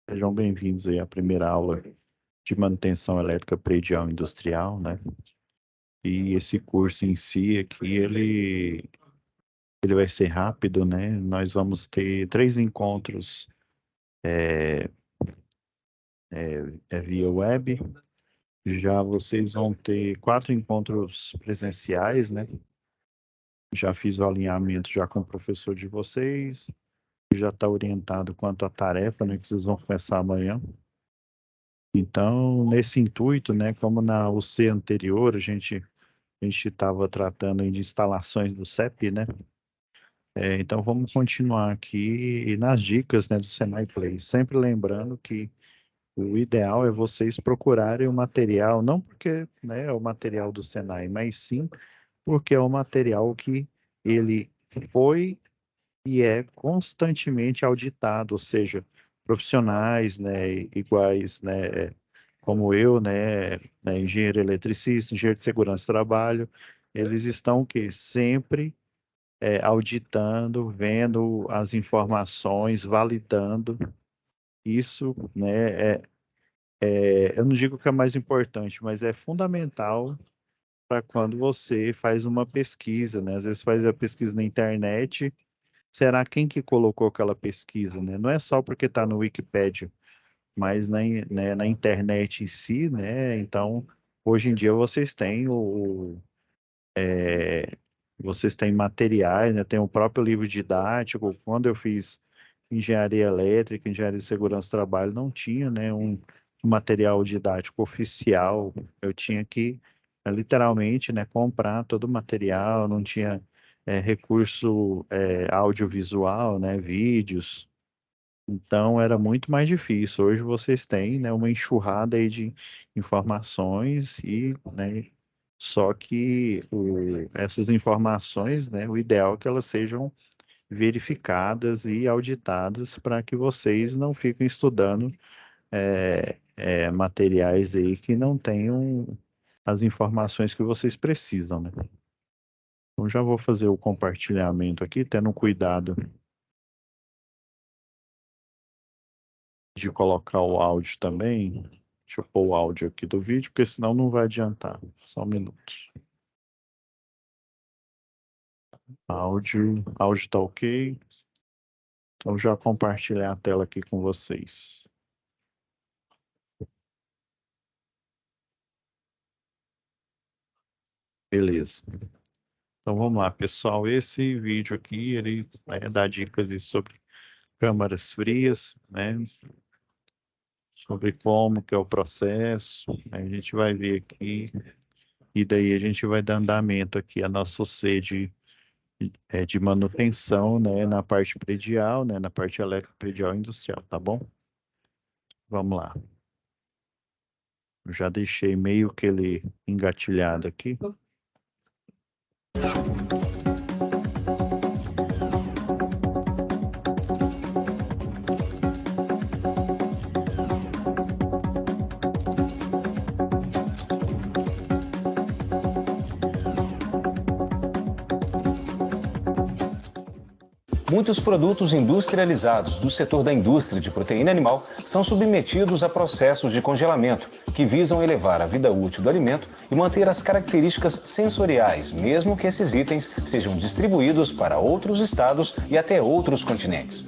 Sejam bem-vindos aí à primeira aula de manutenção elétrica predial industrial, né? E esse curso em si aqui, ele vai ser rápido, né? Nós vamos ter 3 encontros via web. Já vocês vão ter 4 encontros presenciais, né? Já fiz o alinhamento já com o professor de vocês, já está orientado quanto à tarefa, né? Que vocês vão começar amanhã. Então, nesse intuito, né, como na UC anterior, a gente estava tratando aí de instalações do CEP, né? Então, vamos continuar aqui nas dicas, né, do Senai Play. Sempre lembrando que o ideal é vocês procurarem o material, não porque, né, é o material do Senai, mas sim porque é o material que ele foi e é constantemente auditado, ou seja, profissionais, né, iguais, né, como eu, né, engenheiro eletricista, engenheiro de segurança do trabalho, eles estão que sempre auditando, vendo as informações, validando. Isso, né, eu não digo que é mais importante, mas é fundamental para quando você faz uma pesquisa, né? Às vezes faz a pesquisa na internet. Será quem que colocou aquela pesquisa, né? Não é só porque está no Wikipédia, mas na internet em si, né? Então, hoje em dia vocês têm materiais, né? Tem o próprio livro didático. Quando eu fiz engenharia elétrica, engenharia de segurança do trabalho, não tinha, né, um material didático oficial. Eu tinha que, literalmente, né, comprar todo o material, não tinha recurso audiovisual, né, vídeos. Então, era muito mais difícil. Hoje vocês têm, né, uma enxurrada aí de informações e, né, só que essas informações, né, o ideal é que elas sejam verificadas e auditadas para que vocês não fiquem estudando materiais aí que não tenham as informações que vocês precisam, né? Então, já vou fazer o compartilhamento aqui, tendo cuidado de colocar o áudio também. Deixa eu pôr o áudio aqui do vídeo, porque senão não vai adiantar. Só um minuto. Áudio tá ok. Então já compartilhar a tela aqui com vocês. Beleza. Então vamos lá, pessoal. Esse vídeo aqui, ele dá dicas aí sobre câmaras frias, né? Sobre como que é o processo. A gente vai ver aqui, e daí a gente vai dar andamento aqui à nossa sede de manutenção, né? Na parte predial, né? Na parte elétrica predial e industrial, tá bom? Vamos lá. Eu já deixei meio que ele engatilhado aqui. Muitos produtos industrializados do setor da indústria de proteína animal são submetidos a processos de congelamento, que visam elevar a vida útil do alimento e manter as características sensoriais, mesmo que esses itens sejam distribuídos para outros estados e até outros continentes.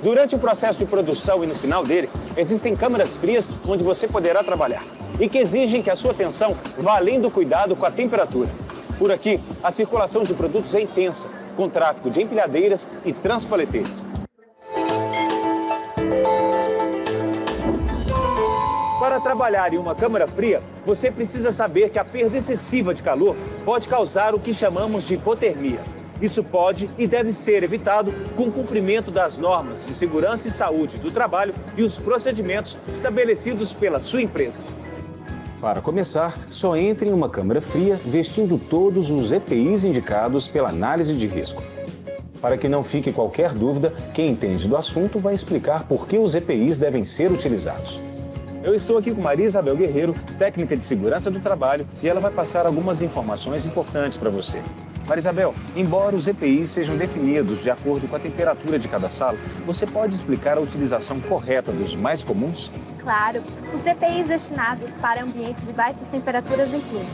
Durante o processo de produção e no final dele, existem câmaras frias onde você poderá trabalhar e que exigem que a sua atenção vá além do cuidado com a temperatura. Por aqui, a circulação de produtos é intensa, com tráfego de empilhadeiras e transpaleteiras. Para trabalhar em uma câmara fria, você precisa saber que a perda excessiva de calor pode causar o que chamamos de hipotermia. Isso pode e deve ser evitado com o cumprimento das normas de segurança e saúde do trabalho e os procedimentos estabelecidos pela sua empresa. Para começar, só entre em uma câmara fria vestindo todos os EPIs indicados pela análise de risco. Para que não fique qualquer dúvida, quem entende do assunto vai explicar por que os EPIs devem ser utilizados. Eu estou aqui com Maria Isabel Guerreiro, técnica de segurança do trabalho, e ela vai passar algumas informações importantes para você. Marisabel, embora os EPIs sejam definidos de acordo com a temperatura de cada sala, você pode explicar a utilização correta dos mais comuns? Claro, os EPIs destinados para ambientes de baixas temperaturas incluem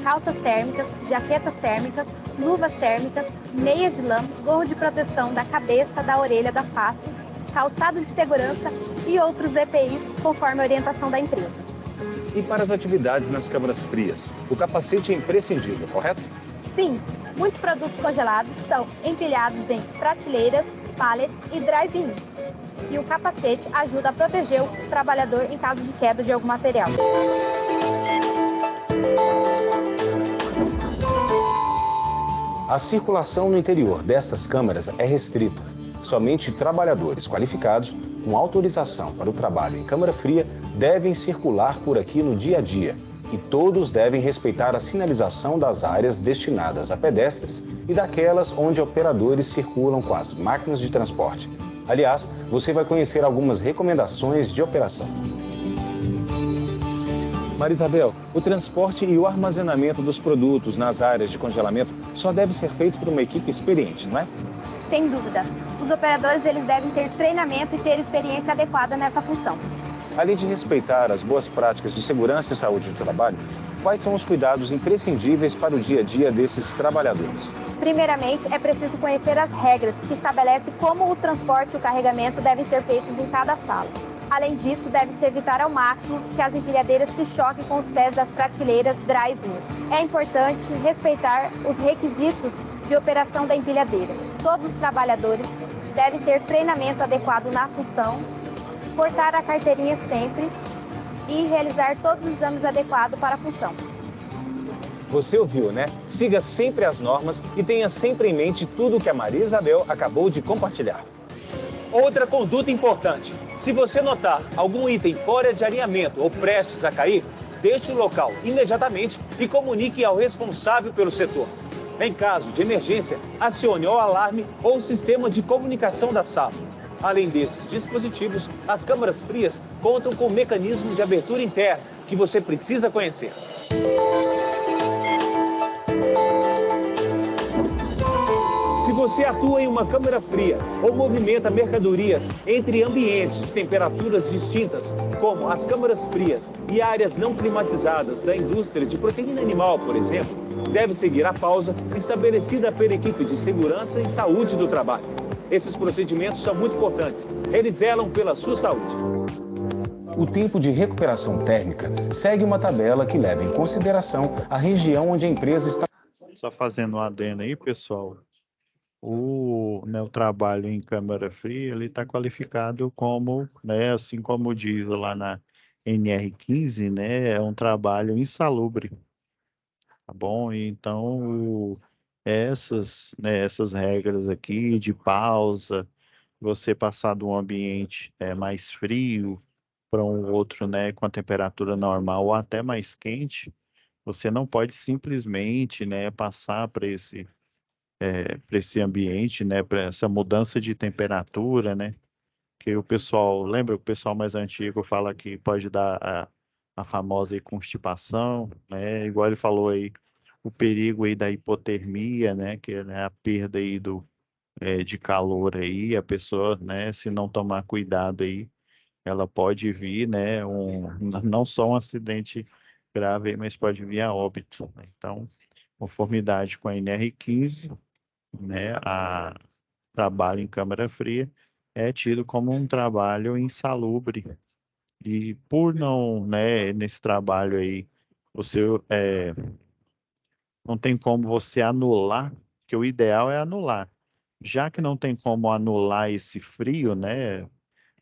calças térmicas, jaquetas térmicas, luvas térmicas, meias de lã, gorro de proteção da cabeça, da orelha, da face, calçado de segurança e outros EPIs conforme a orientação da empresa. E para as atividades nas câmaras frias, o capacete é imprescindível, correto? Sim, muitos produtos congelados são empilhados em prateleiras, pallets e drive-in. E o capacete ajuda a proteger o trabalhador em caso de queda de algum material. A circulação no interior destas câmaras é restrita. Somente trabalhadores qualificados com autorização para o trabalho em câmara fria devem circular por aqui no dia a dia. E todos devem respeitar a sinalização das áreas destinadas a pedestres e daquelas onde operadores circulam com as máquinas de transporte. Aliás, você vai conhecer algumas recomendações de operação. Marisabel, o transporte e o armazenamento dos produtos nas áreas de congelamento só deve ser feito por uma equipe experiente, não é? Sem dúvida. Os operadores eles devem ter treinamento e ter experiência adequada nessa função. Além de respeitar as boas práticas de segurança e saúde do trabalho, quais são os cuidados imprescindíveis para o dia a dia desses trabalhadores? Primeiramente, é preciso conhecer as regras que estabelecem como o transporte e o carregamento devem ser feitos em cada sala. Além disso, deve-se evitar ao máximo que as empilhadeiras se choquem com os pés das prateleiras drive-in. É importante respeitar os requisitos de operação da empilhadeira. Todos os trabalhadores devem ter treinamento adequado na função, portar a carteirinha sempre e realizar todos os exames adequados para a função. Você ouviu, né? Siga sempre as normas e tenha sempre em mente tudo o que a Maria Isabel acabou de compartilhar. Outra conduta importante: se você notar algum item fora de alinhamento ou prestes a cair, deixe o local imediatamente e comunique ao responsável pelo setor. Em caso de emergência, acione o alarme ou o sistema de comunicação da sala. Além desses dispositivos, as câmaras frias contam com mecanismos de abertura interna que você precisa conhecer. Se você atua em uma câmara fria ou movimenta mercadorias entre ambientes de temperaturas distintas, como as câmaras frias e áreas não climatizadas da indústria de proteína animal, por exemplo, deve seguir a pausa estabelecida pela equipe de segurança e saúde do trabalho. Esses procedimentos são muito importantes. Eles zelam pela sua saúde. O tempo de recuperação térmica segue uma tabela que leva em consideração a região onde a empresa está. Só fazendo um adendo aí, pessoal. O trabalho em câmara fria, ele está qualificado como, né, assim como diz lá na NR15, né, é um trabalho insalubre, tá bom? Então, essas regras aqui de pausa, você passar de um ambiente mais frio para um outro, né, com a temperatura normal ou até mais quente, você não pode simplesmente, né, passar para esse ambiente, né, para essa mudança de temperatura, né, que o pessoal, lembra que o pessoal mais antigo fala que pode dar a famosa aí constipação, né, igual ele falou aí, o perigo aí da hipotermia, né, que é, né, a perda aí de calor aí, a pessoa, né, se não tomar cuidado aí, ela pode vir, né, não só um acidente grave, mas pode vir a óbito, né? Então, conformidade com a NR15, né, a trabalho em câmara fria é tido como um trabalho insalubre. E por não, né, nesse trabalho aí, você não tem como você anular, que o ideal é anular. Já que não tem como anular esse frio, né,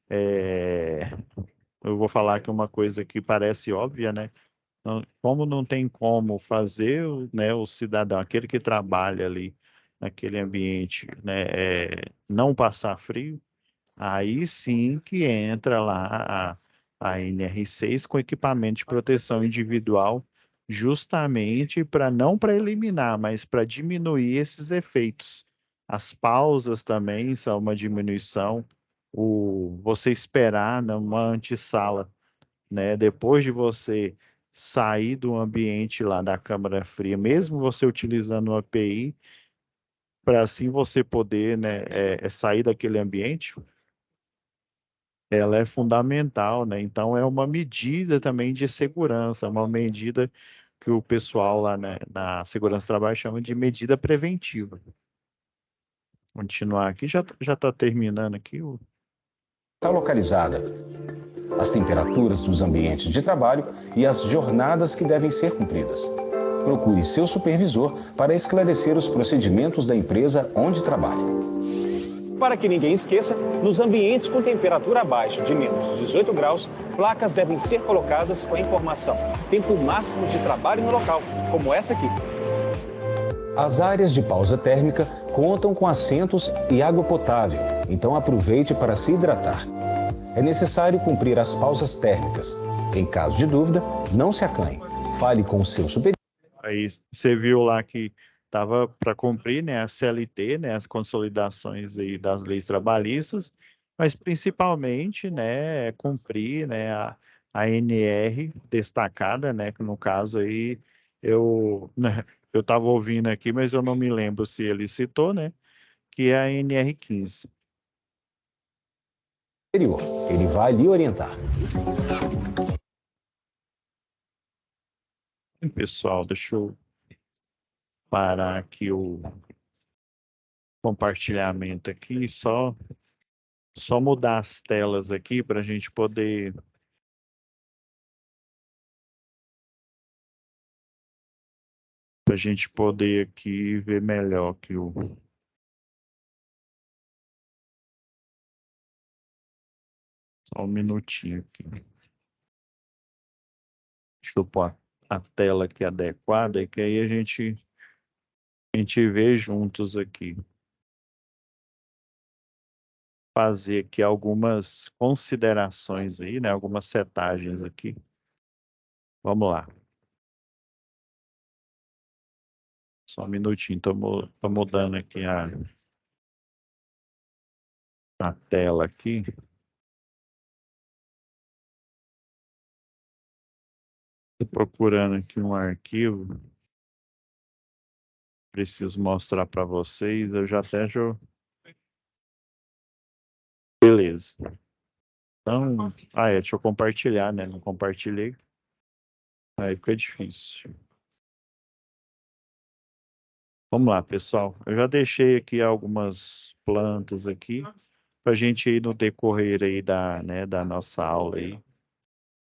é, eu vou falar aqui uma coisa que parece óbvia, né? Como não tem como fazer, né, o cidadão, aquele que trabalha ali naquele ambiente, né, não passar frio, aí sim que entra lá a NR6 com equipamento de proteção individual, justamente para não para eliminar, mas para diminuir esses efeitos. As pausas também são uma diminuição. Você esperar numa antessala, né, depois de você sair do ambiente lá da câmara fria, mesmo você utilizando o API, para assim você poder, né, sair daquele ambiente, ela é fundamental, né? Então é uma medida também de segurança, uma medida que o pessoal lá, né, na segurança do trabalho chama de medida preventiva. Continuar aqui, já está terminando aqui o... Está localizada, as temperaturas dos ambientes de trabalho e as jornadas que devem ser cumpridas. Procure seu supervisor para esclarecer os procedimentos da empresa onde trabalha. Para que ninguém esqueça, nos ambientes com temperatura abaixo de menos 18 graus, placas devem ser colocadas com a informação tempo máximo de trabalho no local, como essa aqui. As áreas de pausa térmica contam com assentos e água potável, então aproveite para se hidratar. É necessário cumprir as pausas térmicas. Em caso de dúvida, não se acanhe. Fale com o seu superior. Aí você viu lá que estava para cumprir, né, a CLT, né, as consolidações aí das leis trabalhistas, mas principalmente, né, cumprir, né, a NR destacada, né, que no caso aí né, eu estava ouvindo aqui, mas eu não me lembro se ele citou, né, que é a NR15. Ele vai lhe orientar. Pessoal, deixa eu parar aqui o compartilhamento aqui, só mudar as telas aqui para a gente poder aqui ver melhor que o... Só um minutinho aqui. Deixa eu pôr a tela aqui adequada, que aí a gente vê juntos aqui. Fazer aqui algumas considerações aí, né? Algumas setagens aqui. Vamos lá. Só um minutinho, tô mudando aqui a tela aqui. Tô procurando aqui um arquivo. Preciso mostrar para vocês. Eu já até Beleza. Então, deixa eu compartilhar, né? Não compartilhei. Aí fica difícil. Vamos lá, pessoal. Eu já deixei aqui algumas plantas aqui para a gente ir no decorrer aí da nossa aula aí,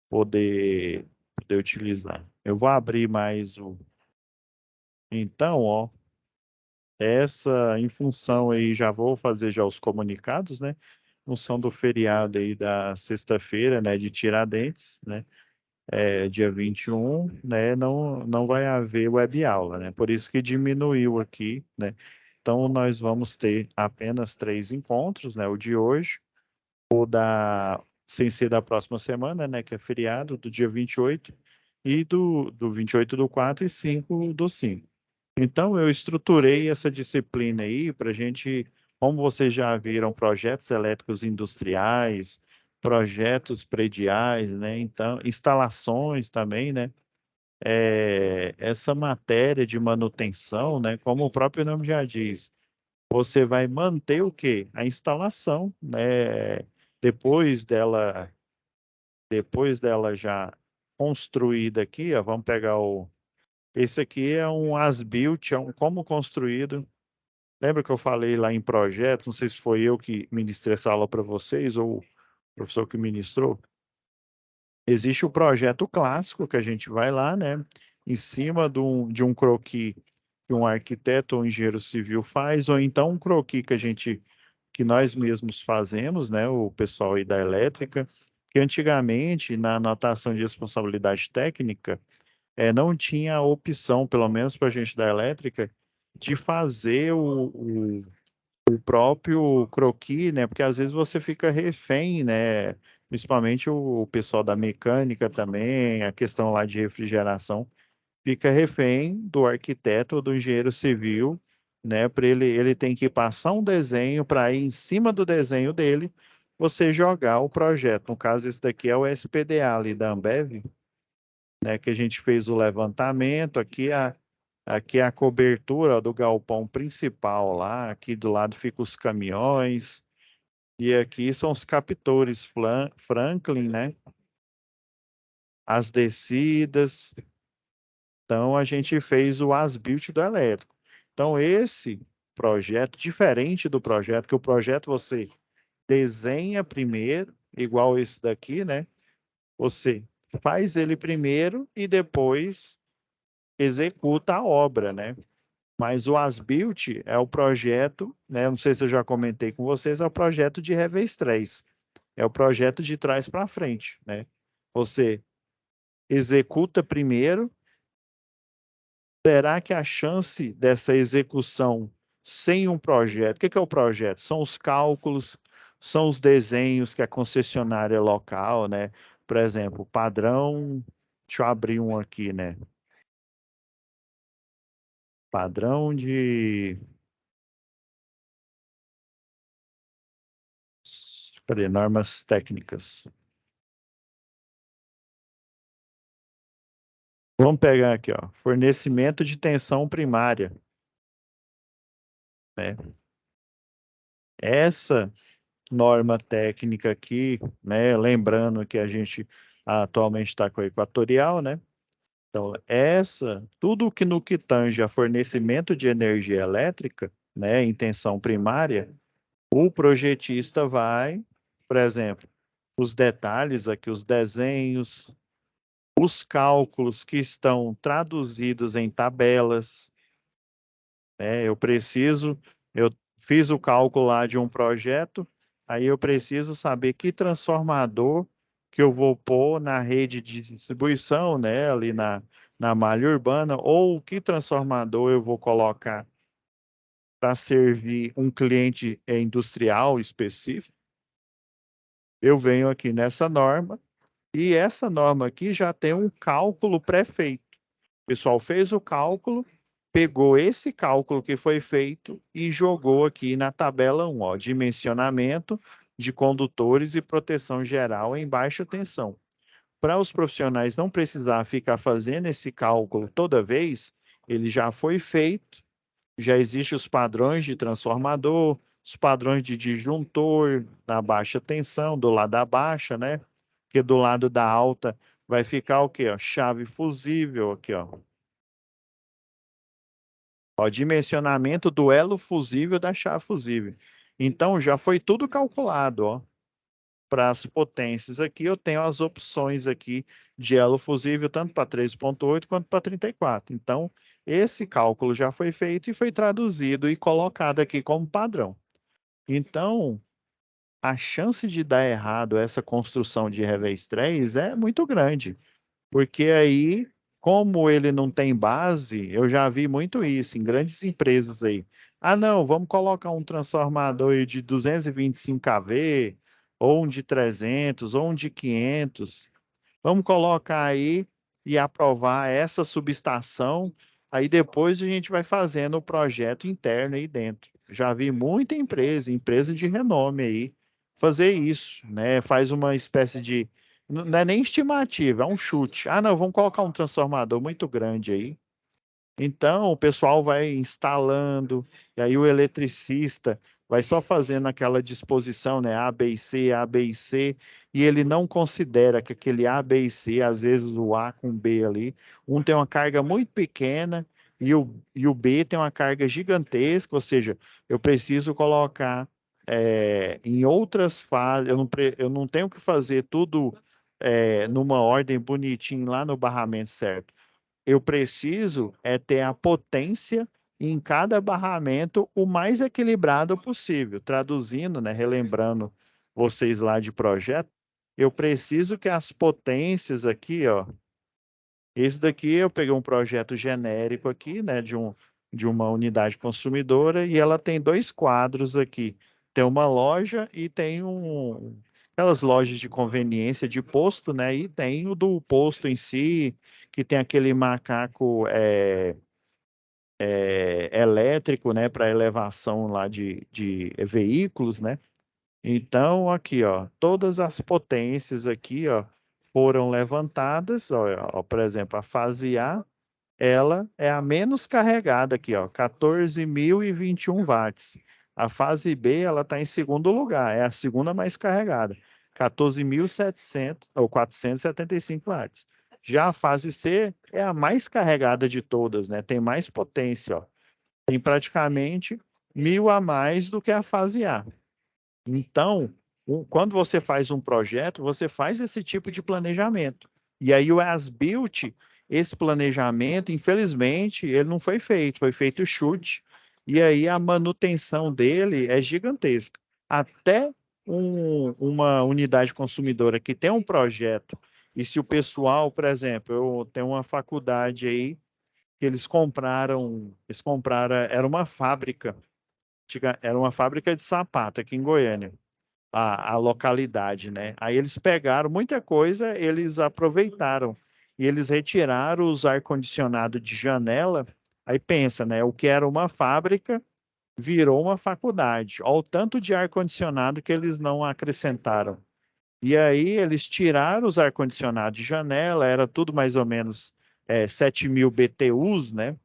poder utilizar. Eu vou abrir mais o... Então, ó, em função aí, já vou fazer já os comunicados, né? Em função do feriado aí da sexta-feira, né? De Tiradentes, né? Dia 21, né, não vai haver web aula, né? Por isso que diminuiu aqui, né? Então, nós vamos ter apenas 3 encontros, né? O de hoje, sem ser da próxima semana, né? Que é feriado, do dia 28, e do 28 do 4 e 5 do 5. Então, eu estruturei essa disciplina aí para a gente, como vocês já viram, projetos elétricos industriais, projetos prediais, né? Então, instalações também, né? Essa matéria de manutenção, né? Como o próprio nome já diz, você vai manter o quê? A instalação, né? Depois dela já construída aqui, ó, vamos pegar esse aqui é um as-built, como construído. Lembra que eu falei lá em projetos? Não sei se foi eu que ministrei essa aula para vocês ou o professor que ministrou. Existe o projeto clássico que a gente vai lá, né? Em cima de um croquis que um arquiteto ou engenheiro civil faz, ou então um croquis que nós mesmos fazemos, né? O pessoal aí da elétrica, que antigamente, na anotação de responsabilidade técnica, não tinha a opção, pelo menos para a gente da elétrica, de fazer o próprio croquis, né? Porque às vezes você fica refém, né? Principalmente o pessoal da mecânica também, a questão lá de refrigeração, fica refém do arquiteto ou do engenheiro civil, né? Para ele tem que passar um desenho para ir em cima do desenho dele, você jogar o projeto. No caso, esse daqui é o SPDA ali da Ambev, né, que a gente fez o levantamento. Aqui é a cobertura, ó, do galpão principal lá. Aqui do lado ficam os caminhões. E aqui são os captores Franklin, né? As descidas. Então, a gente fez o as-built do elétrico. Então, esse projeto, diferente do projeto, que o projeto você desenha primeiro, igual esse daqui, né? Você faz ele primeiro e depois executa a obra, né? Mas o as-built é o projeto, né? Não sei se eu já comentei com vocês, é o projeto de revés 3. É o projeto de trás para frente, né? Você executa primeiro. Será que a chance dessa execução sem um projeto? O que é o projeto? São os cálculos, são os desenhos que a concessionária local, né? Por exemplo, padrão. Deixa eu abrir um aqui, né? Padrão de. Cadê? Normas técnicas. Vamos pegar aqui, ó. Fornecimento de tensão primária, né? Essa norma técnica aqui, né? Lembrando que a gente atualmente está com a Equatorial, né? Então, tudo que no que tange a fornecimento de energia elétrica, né, em tensão primária, o projetista vai, por exemplo, os detalhes aqui, os desenhos, os cálculos que estão traduzidos em tabelas, né? Eu fiz o cálculo lá de um projeto, aí eu preciso saber que transformador que eu vou pôr na rede de distribuição, né, ali na malha urbana, ou que transformador eu vou colocar para servir um cliente industrial específico. Eu venho aqui nessa norma, e essa norma aqui já tem um cálculo pré-feito. O pessoal fez o cálculo, pegou esse cálculo que foi feito e jogou aqui na tabela 1, ó, dimensionamento de condutores e proteção geral em baixa tensão. Para os profissionais não precisar ficar fazendo esse cálculo toda vez, ele já foi feito, já existem os padrões de transformador, os padrões de disjuntor na baixa tensão, do lado da baixa, né? Porque do lado da alta vai ficar o quê? Ó? Chave fusível aqui, ó. Ó, dimensionamento do elo fusível da chave fusível. Então, já foi tudo calculado, ó. Para as potências aqui, eu tenho as opções aqui de elo fusível, tanto para 13.8 quanto para 34. Então, esse cálculo já foi feito e foi traduzido e colocado aqui como padrão. Então, a chance de dar errado essa construção de revés 3 é muito grande. Porque aí, como ele não tem base, eu já vi muito isso em grandes empresas aí. Ah, não, vamos colocar um transformador aí de 225 kV, ou um de 300, ou um de 500. Vamos colocar aí e aprovar essa subestação. Aí depois a gente vai fazendo o projeto interno aí dentro. Já vi muita empresa de renome aí, fazer isso, né? Faz uma espécie de. Não é nem estimativa, é um chute. Ah, não, vamos colocar um transformador muito grande aí. Então, o pessoal vai instalando, e aí o eletricista vai só fazendo aquela disposição, né? A, B e C, A, B e C, e ele não considera que aquele A, B e C, às vezes o A com B ali, um tem uma carga muito pequena e o B tem uma carga gigantesca, ou seja, eu preciso colocar em outras fases, eu não tenho que fazer tudo numa ordem bonitinho lá no barramento certo. Eu preciso ter a potência em cada barramento o mais equilibrado possível. Traduzindo, né, relembrando vocês lá de projeto, eu preciso que as potências aqui, ó, esse daqui eu peguei um projeto genérico aqui, né, de uma unidade consumidora, e ela tem dois quadros aqui. Tem uma loja e tem aquelas lojas de conveniência de posto, né, e tem o do posto em si, que tem aquele macaco elétrico, né, para elevação lá de veículos, né. Então, aqui, ó, todas as potências aqui, ó, foram levantadas, ó, por exemplo, a fase A, ela é a menos carregada aqui, ó, 14.021 watts. A fase B, ela está em segundo lugar, é a segunda mais carregada, 14.700 ou 475 watts. Já a fase C é a mais carregada de todas, né? Tem mais potência, ó. Tem praticamente 1.000 a mais do que a fase A. Então, quando você faz um projeto, você faz esse tipo de planejamento. E aí o as-built, esse planejamento, infelizmente, ele não foi feito o chute, e aí a manutenção dele é gigantesca. Até uma unidade consumidora que tem um projeto, e se o pessoal, por exemplo, eu tenho uma faculdade aí, que eles compraram, era uma fábrica de sapato aqui em Goiânia, a localidade, né? Aí eles pegaram muita coisa, eles aproveitaram e eles retiraram os ar-condicionado de janela. Aí pensa, né? O que era uma fábrica virou uma faculdade. Olha o tanto de ar-condicionado que eles não acrescentaram. E aí eles tiraram os ar-condicionados de janela, era tudo mais ou menos 7.000 BTUs, né?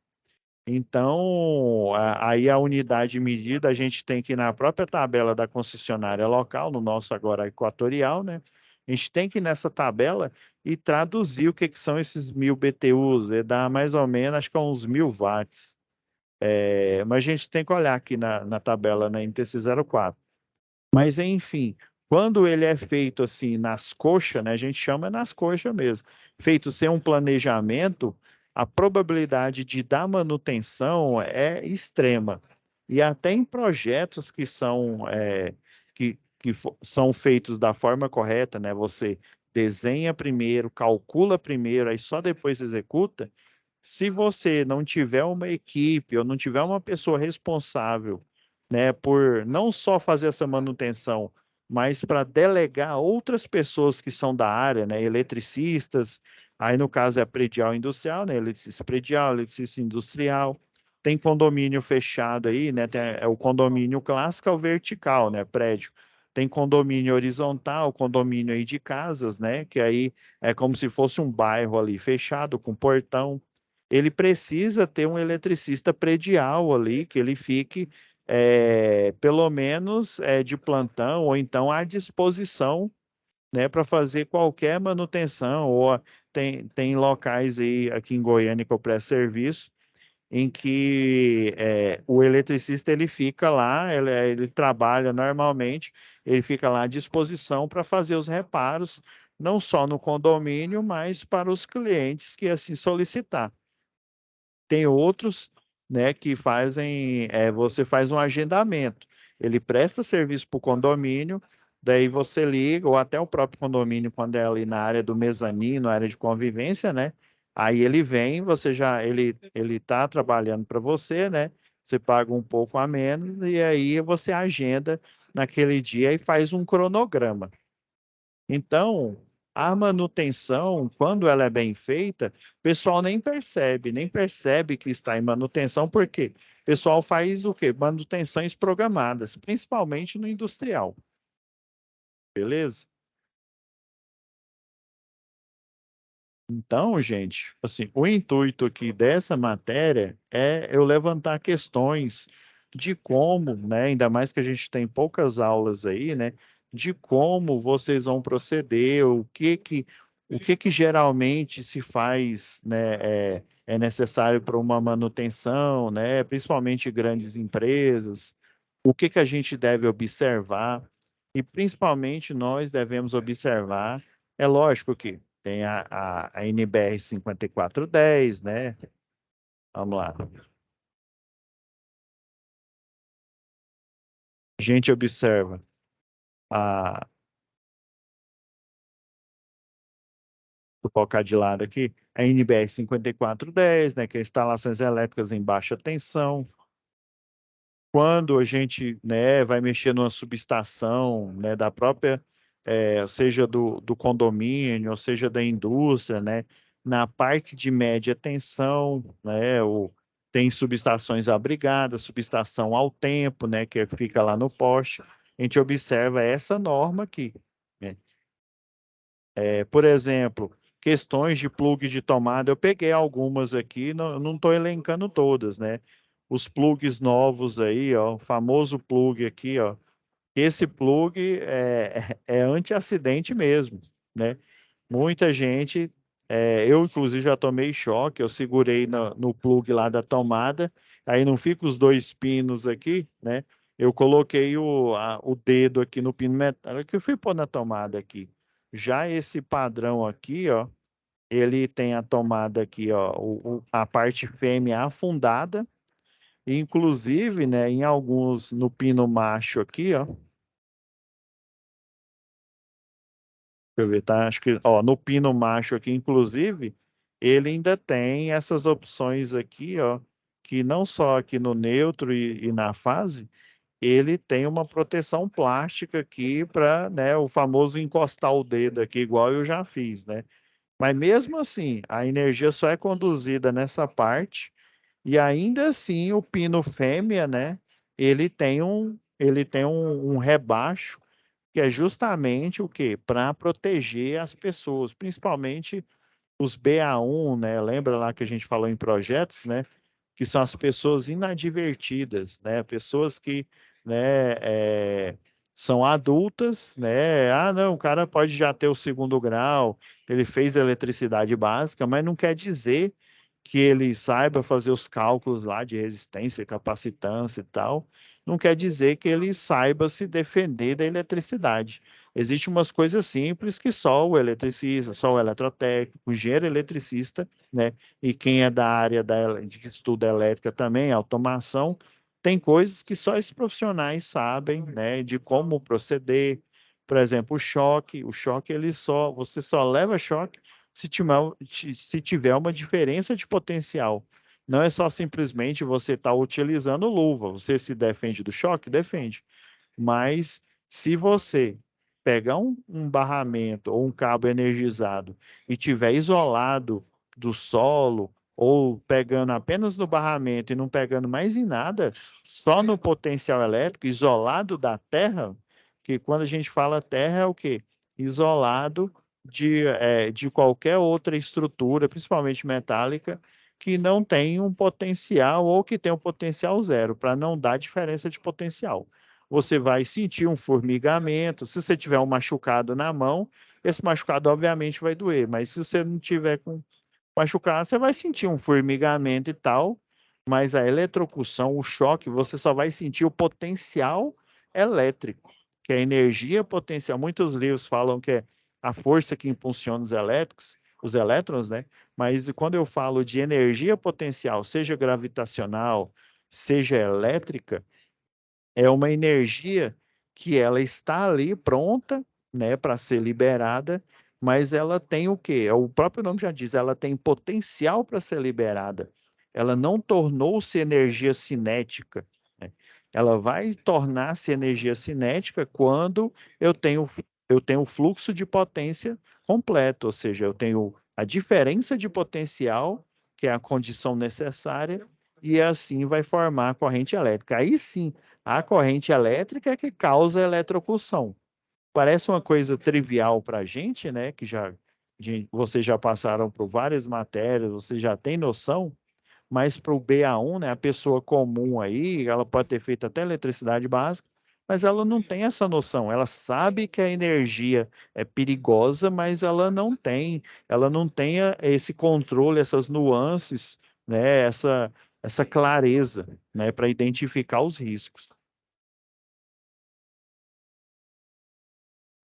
Então, aí a unidade medida, a gente tem que ir na própria tabela da concessionária local, no nosso agora Equatorial, né? A gente tem que ir nessa tabela e traduzir o que são esses 1.000 BTUs, e dá mais ou menos, acho que é uns 1.000 watts. Mas a gente tem que olhar aqui na tabela, na NTC 04. Mas, enfim, quando ele é feito assim nas coxas, né, a gente chama nas coxas mesmo, feito sem um planejamento, a probabilidade de dar manutenção é extrema. E até em projetos que são feitos da forma correta, né, você desenha primeiro, calcula primeiro, aí só depois executa. Se você não tiver uma equipe ou não tiver uma pessoa responsável, né, por não só fazer essa manutenção, mas para delegar a outras pessoas que são da área, né, eletricistas, aí no caso é predial industrial, né, eletricista predial, eletricista industrial, tem condomínio fechado aí, né, é o condomínio clássico, é o vertical, né, prédio. Tem condomínio horizontal, condomínio aí de casas, né, que aí é como se fosse um bairro ali fechado, com portão. Ele precisa ter um eletricista predial ali, que ele fique pelo menos de plantão ou então à disposição, né, para fazer qualquer manutenção. Ou tem locais aí aqui em Goiânia que eu presto serviço, em que o eletricista ele fica lá, ele trabalha normalmente, ele fica lá à disposição para fazer os reparos, não só no condomínio, mas para os clientes que assim solicitar. Tem outros, né, que fazem, você faz um agendamento. Ele presta serviço para o condomínio, daí você liga, ou até o próprio condomínio, quando é ali na área do mezanino, área de convivência, né? Aí ele vem, ele está trabalhando para você, né? Você paga um pouco a menos, e aí você agenda naquele dia e faz um cronograma. Então, a manutenção, quando ela é bem feita, o pessoal nem percebe que está em manutenção, porque o pessoal faz o quê? Manutenções programadas, principalmente no industrial. Beleza? Então, gente, assim, o intuito aqui dessa matéria é eu levantar questões de como, né, ainda mais que a gente tem poucas aulas aí, né, de como vocês vão proceder, o que que geralmente se faz, né, é necessário para uma manutenção, né, principalmente grandes empresas, o que que a gente deve observar, e principalmente nós devemos observar, é lógico que tem a NBR 5410, né? Vamos lá. A gente observa a. Vou colocar de lado aqui, a NBR 5410, né? Que é instalações elétricas em baixa tensão. Quando a gente, né, vai mexer numa subestação, né, da própria, seja do condomínio, ou seja da indústria, né, na parte de média tensão, né, tem subestações abrigadas, subestação ao tempo, né, que fica lá no poste. A gente observa essa norma aqui, né? Por exemplo, questões de plug de tomada, eu peguei algumas aqui, não estou elencando todas, né? Os plugs novos aí, ó, o famoso plug aqui, ó. Esse plug é anti-acidente mesmo, né? Muita gente, eu inclusive já tomei choque, eu segurei no plug lá da tomada, aí não fica os dois pinos aqui, né? Eu coloquei o dedo aqui no pino metálico que eu fui pôr na tomada aqui. Já esse padrão aqui, ó, ele tem a tomada aqui, ó, a parte fêmea afundada, e inclusive, né, em alguns, no pino macho aqui, ó, deixa eu ver, tá? Acho que, ó, no pino macho aqui, inclusive, ele ainda tem essas opções aqui, ó, que não só aqui no neutro e na fase, ele tem uma proteção plástica aqui para, né, o famoso encostar o dedo aqui, igual eu já fiz, né? Mas mesmo assim, a energia só é conduzida nessa parte e ainda assim o pino fêmea, né, ele tem um rebaixo que é justamente o quê? Para proteger as pessoas, principalmente os BA1, né? Lembra lá que a gente falou em projetos, né? Que são as pessoas inadvertidas, né? Pessoas que, né, são adultas, né? Ah, não, o cara pode já ter o segundo grau, ele fez eletricidade básica, mas não quer dizer que ele saiba fazer os cálculos lá de resistência, capacitância e tal. Não quer dizer que ele saiba se defender da eletricidade. Existem umas coisas simples que só o eletricista, só o eletrotécnico, o engenheiro eletricista, né? E quem é da área de estudo elétrica também, automação, tem coisas que só esses profissionais sabem, né? De como proceder. Por exemplo, o choque você só leva choque se tiver uma diferença de potencial. Não é só simplesmente você estar utilizando luva. Você se defende do choque? Defende. Mas se você pegar um barramento ou um cabo energizado e tiver isolado do solo, ou pegando apenas no barramento e não pegando mais em nada, só no potencial elétrico, isolado da terra, que quando a gente fala terra é o quê? Isolado de qualquer outra estrutura, principalmente metálica, que não tem um potencial ou que tem um potencial zero, para não dar diferença de potencial. Você vai sentir um formigamento. Se você tiver um machucado na mão, esse machucado obviamente vai doer, mas se você não tiver com machucado, você vai sentir um formigamento e tal, mas a eletrocução, o choque, você só vai sentir o potencial elétrico, que é a energia potencial. Muitos livros falam que é a força que impulsiona os elétrons, né? Mas quando eu falo de energia potencial, seja gravitacional, seja elétrica, é uma energia que ela está ali pronta, né, para ser liberada, mas ela tem o quê? O próprio nome já diz, ela tem potencial para ser liberada. Ela não tornou-se energia cinética, né? Ela vai tornar-se energia cinética quando eu tenho fluxo de potência completo, ou seja, eu tenho a diferença de potencial, que é a condição necessária, e assim vai formar a corrente elétrica. Aí sim, a corrente elétrica é que causa a eletrocução. Parece uma coisa trivial para a gente, né? Que vocês já passaram por várias matérias, você já tem noção, mas para o BA1, né, a pessoa comum aí, ela pode ter feito até eletricidade básica, mas ela não tem essa noção. Ela sabe que a energia é perigosa, mas ela não tem esse controle, essas nuances, né, essa clareza, né, para identificar os riscos.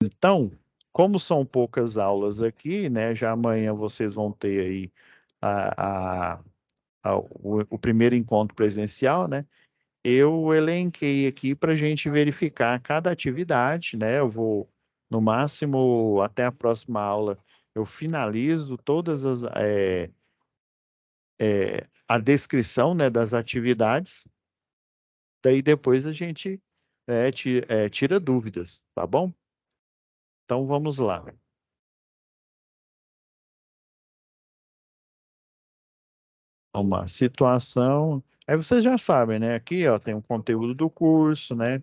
Então, como são poucas aulas aqui, né, já amanhã vocês vão ter aí a, a- o primeiro encontro presencial, né? Eu elenquei aqui para a gente verificar cada atividade, né? Eu vou, no máximo, até a próxima aula, eu finalizo todas a descrição, né, das atividades, daí depois a gente tira dúvidas, tá bom? Então vamos lá. Uma situação. Aí vocês já sabem, né? Aqui, ó, tem o conteúdo do curso, né?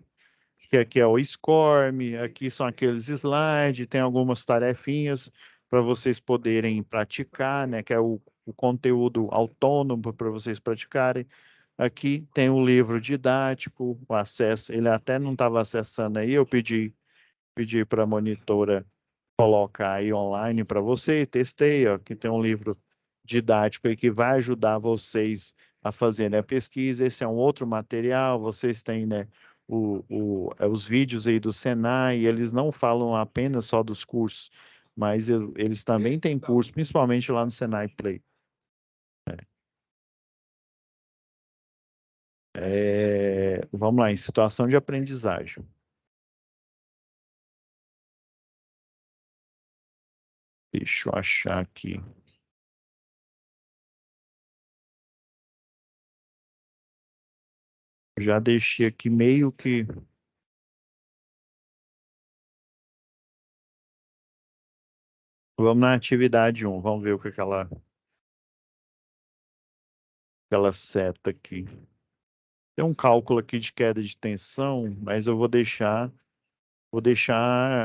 que aqui é o SCORM, aqui são aqueles slides, tem algumas tarefinhas para vocês poderem praticar, né? Que é o conteúdo autônomo para vocês praticarem. Aqui tem o livro didático, o acesso, ele até não estava acessando aí, eu pedi para a monitora colocar aí online para você, testei, ó, aqui tem um livro didático aí que vai ajudar vocês a fazerem a pesquisa, esse é um outro material, vocês têm, né, os vídeos aí do Senai, eles não falam apenas só dos cursos, mas eles também têm curso, principalmente lá no Senai Play. Vamos lá, em situação de aprendizagem. Deixa eu achar aqui. Já deixei aqui meio que... Vamos na atividade 1, vamos ver o que aquela seta aqui. Tem um cálculo aqui de queda de tensão, mas eu vou deixar,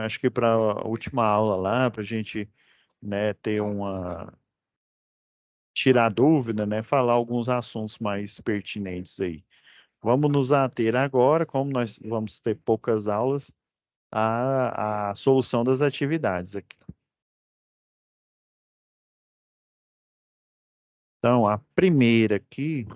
acho que para a última aula lá, para a gente, né, ter tirar dúvida, né, falar alguns assuntos mais pertinentes aí. Vamos nos ater agora, como nós vamos ter poucas aulas, à solução das atividades aqui. Então, a primeira aqui,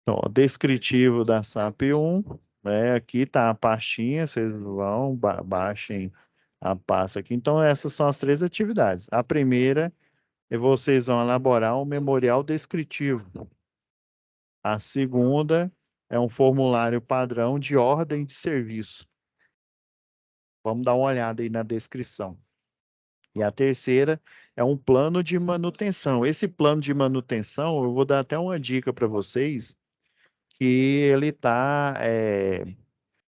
então, descritivo da SAP 1, né? Aqui está a pastinha, vocês vão, baixem a pasta aqui. Então, essas são as 3 atividades. A primeira é vocês vão elaborar um memorial descritivo. A segunda é um formulário padrão de ordem de serviço. Vamos dar uma olhada aí na descrição. E a terceira é um plano de manutenção. Esse plano de manutenção, eu vou dar até uma dica para vocês, que ele está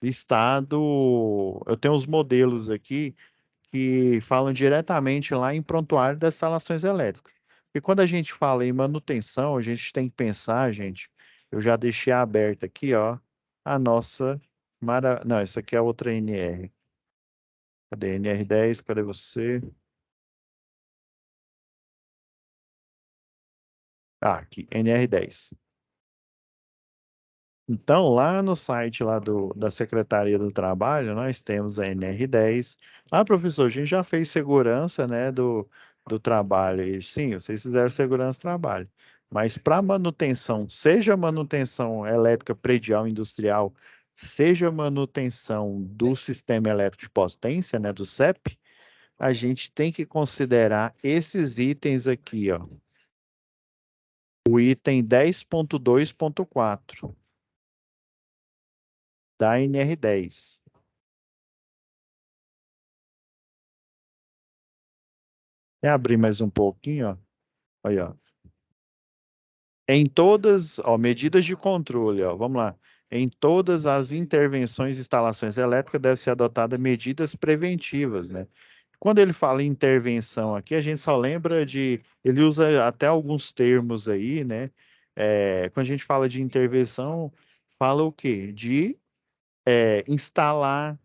listado. Eu tenho os modelos aqui que falam diretamente lá em prontuário das instalações elétricas. E quando a gente fala em manutenção, a gente tem que pensar, gente, eu já deixei aberta aqui, ó, a nossa... Não, essa aqui é outra NR. Cadê? NR10, cadê você? Ah, aqui, NR10. Então, lá no site lá da Secretaria do Trabalho, nós temos a NR10. Ah, professor, a gente já fez segurança, né, do trabalho. E, sim, vocês fizeram segurança do trabalho. Mas para manutenção, seja manutenção elétrica predial industrial, seja manutenção do sistema elétrico de potência, né, do CEP, a gente tem que considerar esses itens aqui, ó. O item 10.2.4. Da NR10. Vou abrir mais um pouquinho, ó. Aí, ó. Em todas, ó, medidas de controle, ó, vamos lá. Em todas as intervenções e instalações elétricas deve ser adotada medidas preventivas, né? Quando ele fala em intervenção aqui, a gente só lembra de... Ele usa até alguns termos aí, né? Quando a gente fala de intervenção, fala o quê? De instalar,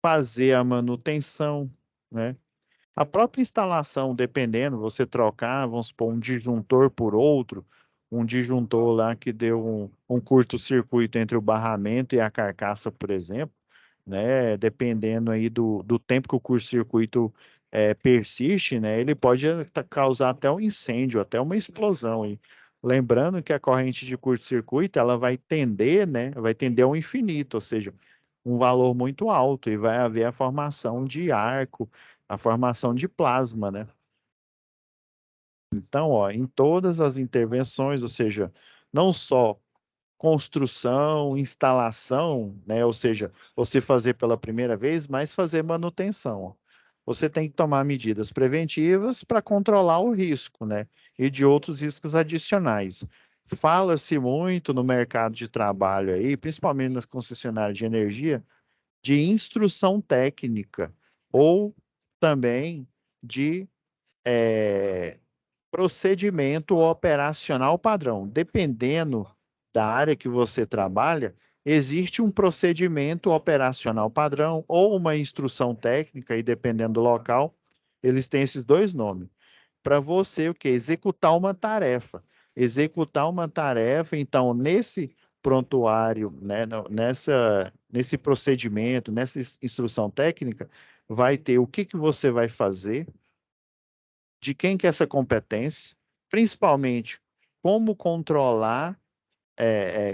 fazer a manutenção, né? A própria instalação, dependendo, você trocar, vamos supor, um disjuntor por outro, um disjuntor lá que deu um curto-circuito entre o barramento e a carcaça, por exemplo, né? Dependendo aí do tempo que o curto-circuito persiste, né? Ele pode causar até um incêndio, até uma explosão aí. Lembrando que a corrente de curto-circuito, ela vai tender, né? Vai tender ao infinito, ou seja, um valor muito alto e vai haver a formação de arco, a formação de plasma, né? Então, ó, em todas as intervenções, ou seja, não só construção, instalação, né? Ou seja, você fazer pela primeira vez, mas fazer manutenção. Ó. Você tem que tomar medidas preventivas para controlar o risco, né? E de outros riscos adicionais. Fala-se muito no mercado de trabalho aí, principalmente nas concessionárias de energia, de instrução técnica ou também de procedimento operacional padrão. Dependendo da área que você trabalha, existe um procedimento operacional padrão ou uma instrução técnica, e dependendo do local, eles têm esses dois nomes. Para você, o quê? Executar uma tarefa. Executar uma tarefa, então, nesse prontuário, né, nesse procedimento, nessa instrução técnica, vai ter o que você vai fazer, de quem que é essa competência, principalmente como controlar,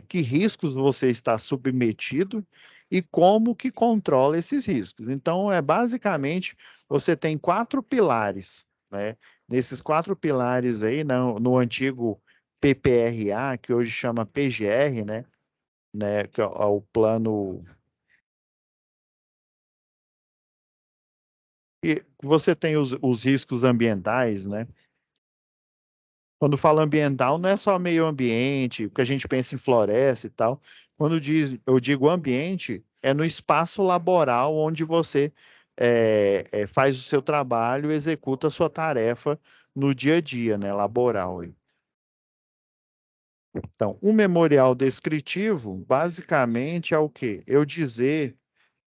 que riscos você está submetido e como que controla esses riscos. Então, basicamente, você tem 4 pilares, né? Nesses 4 pilares aí, no antigo PPRA, que hoje chama PGR, né, que é o plano. E você tem os riscos ambientais, né? Quando fala ambiental, não é só meio ambiente, porque a gente pensa em floresta e tal. Eu digo ambiente, é no espaço laboral onde você faz o seu trabalho, executa a sua tarefa no dia a dia, né, laboral. Então, um memorial descritivo, basicamente, é o quê? Eu dizer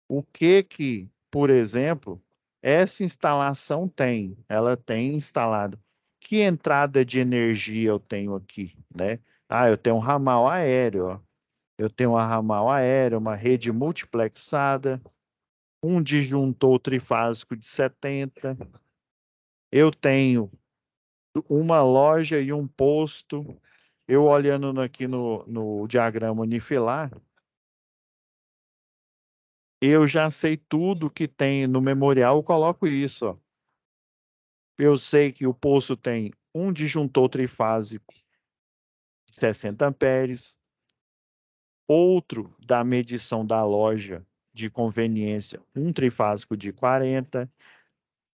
o que, por exemplo, essa instalação tem. Ela tem instalado. Que entrada de energia eu tenho aqui, né? Ah, eu tenho um ramal aéreo, ó. Eu tenho um ramal aéreo, uma rede multiplexada, um disjuntor trifásico de 70. Eu tenho uma loja e um posto. Eu olhando aqui no diagrama unifilar, eu já sei tudo que tem no memorial, eu coloco isso, ó. Eu sei que o poço tem um disjuntor trifásico de 60 amperes, outro da medição da loja de conveniência, um trifásico de 40,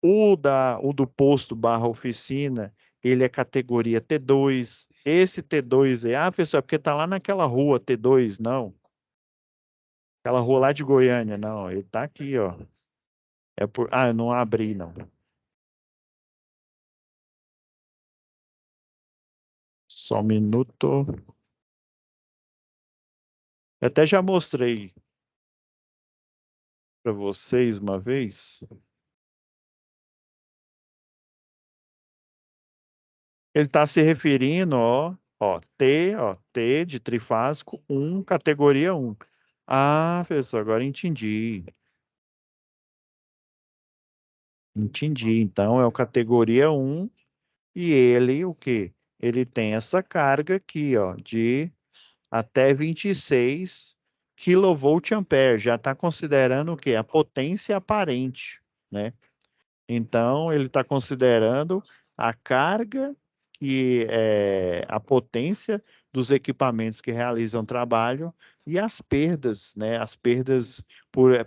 o do posto barra oficina, ele é categoria T2. Esse T2 professor, é porque está lá naquela rua T2, não. Aquela rua lá de Goiânia, não. Ele está aqui, ó. Eu não abri, não. Só um minuto. Eu até já mostrei para vocês uma vez. Ele está se referindo, T de trifásico, 1, categoria 1. Ah, professor, agora entendi. Entendi. Então, é o categoria 1 e ele, o quê? Ele tem essa carga aqui, de até 26 kVA. Já está considerando o quê? A potência aparente, né? Então, ele está considerando a carga e a potência dos equipamentos que realizam trabalho e as perdas, né? As perdas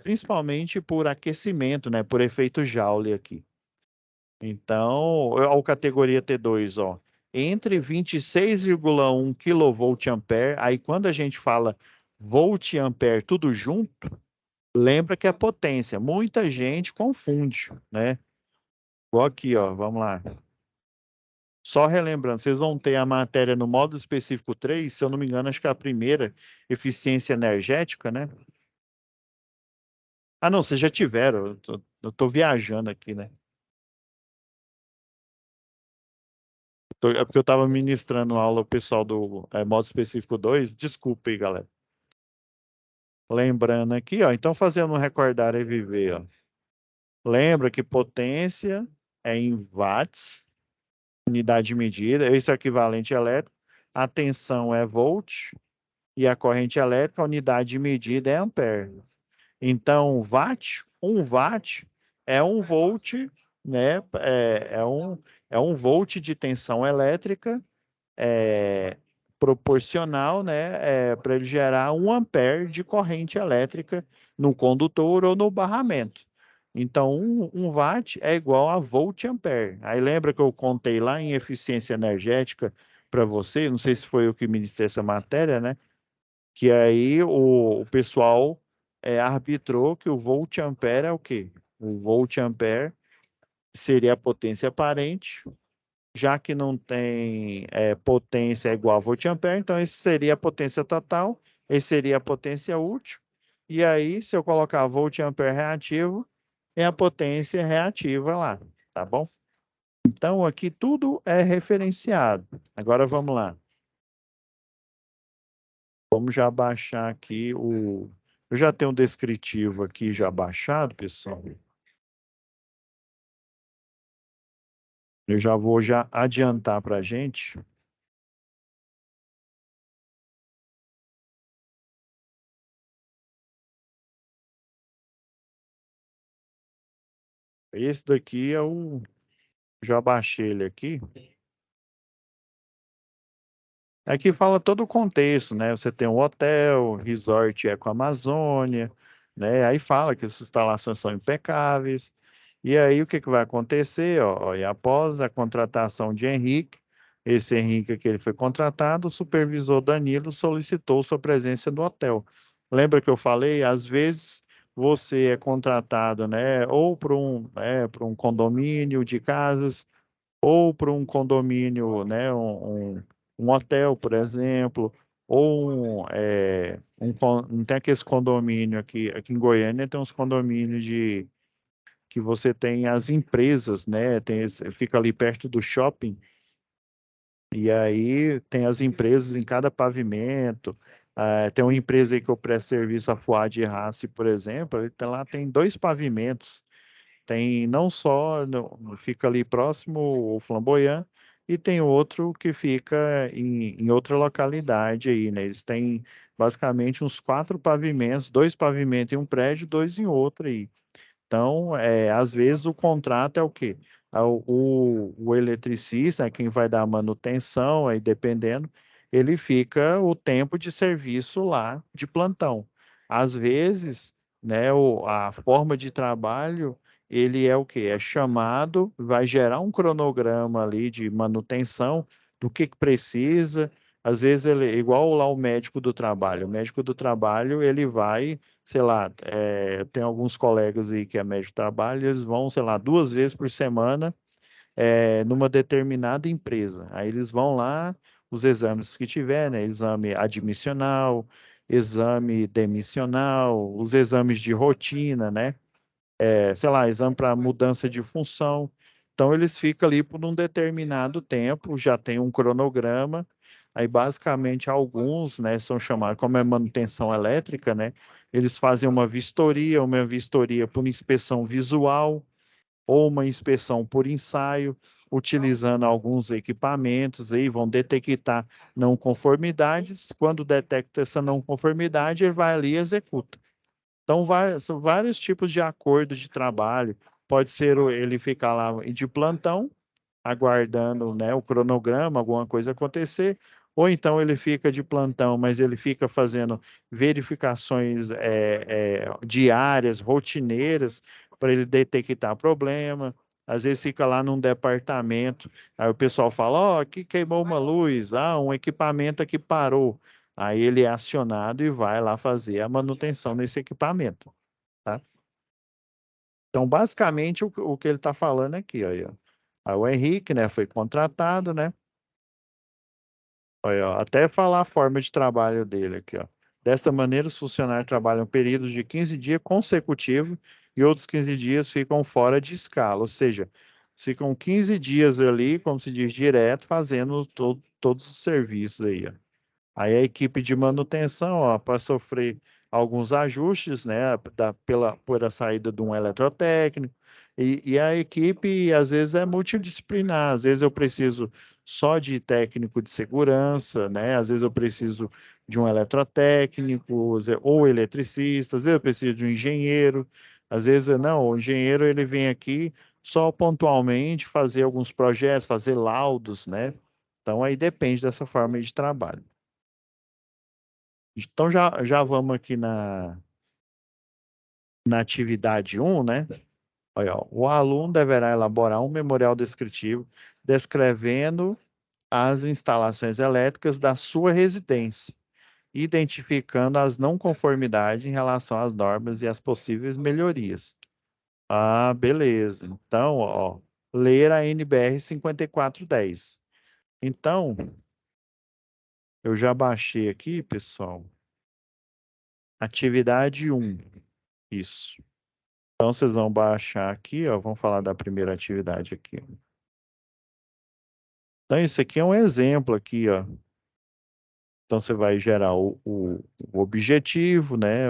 principalmente por aquecimento, né? Por efeito Joule aqui. Então, a categoria T2, entre 26,1 kVA, aí quando a gente fala volt ampere tudo junto, lembra que é potência. Muita gente confunde, né? Igual aqui, vamos lá. Só relembrando, vocês vão ter a matéria no módulo específico 3, se eu não me engano, acho que é a primeira, eficiência energética, né? Ah, não, vocês já tiveram, eu tô viajando aqui, né? É porque eu estava ministrando aula ao pessoal do módulo específico 2, desculpa aí, galera. Lembrando aqui, então fazendo um recordar e viver, Lembra que potência é em watts, unidade de medida, esse é o equivalente elétrico, a tensão é volt e a corrente elétrica, a unidade de medida é ampere. Então, um watt é 1 volt, né? É um volt de tensão elétrica proporcional, né? Para ele gerar 1 ampere de corrente elétrica no condutor ou no barramento. Então, um watt é igual a volt ampere. Aí lembra que eu contei lá em eficiência energética para você, não sei se foi eu que ministrei essa matéria, né? Que aí o pessoal arbitrou que o volt ampere é o quê? O volt ampere seria a potência aparente já que não tem potência igual a volt-ampere, então esse seria a potência total, esse seria a potência útil, e aí se eu colocar volt-ampere reativo, é a potência reativa lá, tá bom? Então aqui tudo é referenciado. Agora vamos lá. Vamos já baixar aqui o... Eu já tenho um descritivo aqui já baixado, pessoal. Eu já vou adiantar para a gente. Esse daqui é o... Já baixei ele aqui. Aqui fala todo o contexto, né? Você tem um hotel, resort Ecoamazônia, né? Aí fala que as instalações são impecáveis. E aí o que que vai acontecer? Ó, e após a contratação de Henrique, esse Henrique que ele foi contratado, o supervisor Danilo solicitou sua presença no hotel. Lembra que eu falei? Às vezes você é contratado, né? Ou para um condomínio de casas ou para um condomínio, né, um hotel, por exemplo, ou não tem aqueles condomínio aqui em Goiânia, tem uns condomínios que você tem as empresas, né, fica ali perto do shopping, e aí tem as empresas em cada pavimento. Tem uma empresa aí que eu presto serviço, a Fuad Race, por exemplo, lá tem 2 pavimentos. Tem não só, fica ali próximo o Flamboyant, e tem outro que fica em outra localidade aí, né? Eles têm basicamente uns 4 pavimentos, 2 pavimentos em um prédio, 2 em outro aí. Então, às vezes o contrato é o quê? O eletricista, quem vai dar a manutenção, aí dependendo, ele fica o tempo de serviço lá de plantão. Às vezes, né, a forma de trabalho, ele é o quê? É chamado, vai gerar um cronograma ali de manutenção do que precisa. Às vezes ele é igual lá o médico do trabalho. O médico do trabalho, ele vai, sei lá, tem alguns colegas aí que é médico de trabalho, eles vão, sei lá, 2 vezes por semana numa determinada empresa. Aí eles vão lá, os exames que tiver, né? Exame admissional, exame demissional, os exames de rotina, né? Sei lá, exame para mudança de função. Então, eles ficam ali por um determinado tempo, já tem um cronograma. Aí, basicamente, alguns, né, são chamados, como é manutenção elétrica, né, eles fazem uma vistoria por inspeção visual ou uma inspeção por ensaio, utilizando alguns equipamentos, aí vão detectar não conformidades. Quando detecta essa não conformidade, ele vai ali e executa. Então, são vários tipos de acordo de trabalho. Pode ser ele ficar lá de plantão, aguardando, né, o cronograma, alguma coisa acontecer, ou então ele fica de plantão, mas ele fica fazendo verificações diárias, rotineiras, para ele detectar problema. Às vezes fica lá num departamento, aí o pessoal fala, ó, aqui queimou uma luz, um equipamento aqui parou. Aí ele é acionado e vai lá fazer a manutenção nesse equipamento, tá? Então, basicamente, o que ele está falando aqui, ó, aí, ó. Aí o Henrique, né, foi contratado, né? Olha, ó, até falar a forma de trabalho dele aqui, ó. Desta maneira, os funcionários trabalham períodos de 15 dias consecutivos e outros 15 dias ficam fora de escala, ou seja, ficam 15 dias ali, como se diz, direto, fazendo todos os serviços aí, ó. Aí a equipe de manutenção, ó, para sofrer alguns ajustes, né, por a saída de um eletrotécnico, e a equipe, às vezes, é multidisciplinar, às vezes eu preciso só de técnico de segurança, né, às vezes eu preciso de um eletrotécnico, ou eletricista, às vezes eu preciso de um engenheiro, às vezes, não, o engenheiro, ele vem aqui só pontualmente fazer alguns projetos, fazer laudos, né, então aí depende dessa forma de trabalho. Então, já vamos aqui na atividade 1, né? Olha, ó, o aluno deverá elaborar um memorial descritivo descrevendo as instalações elétricas da sua residência, identificando as não conformidades em relação às normas e as possíveis melhorias. Ah, beleza. Então, ó, ler a NBR 5410. Então, eu já baixei aqui, pessoal, atividade 1. Isso. Então, vocês vão baixar aqui, ó, vamos falar da primeira atividade aqui. Então, isso aqui é um exemplo aqui, ó. Então, você vai gerar o objetivo, né?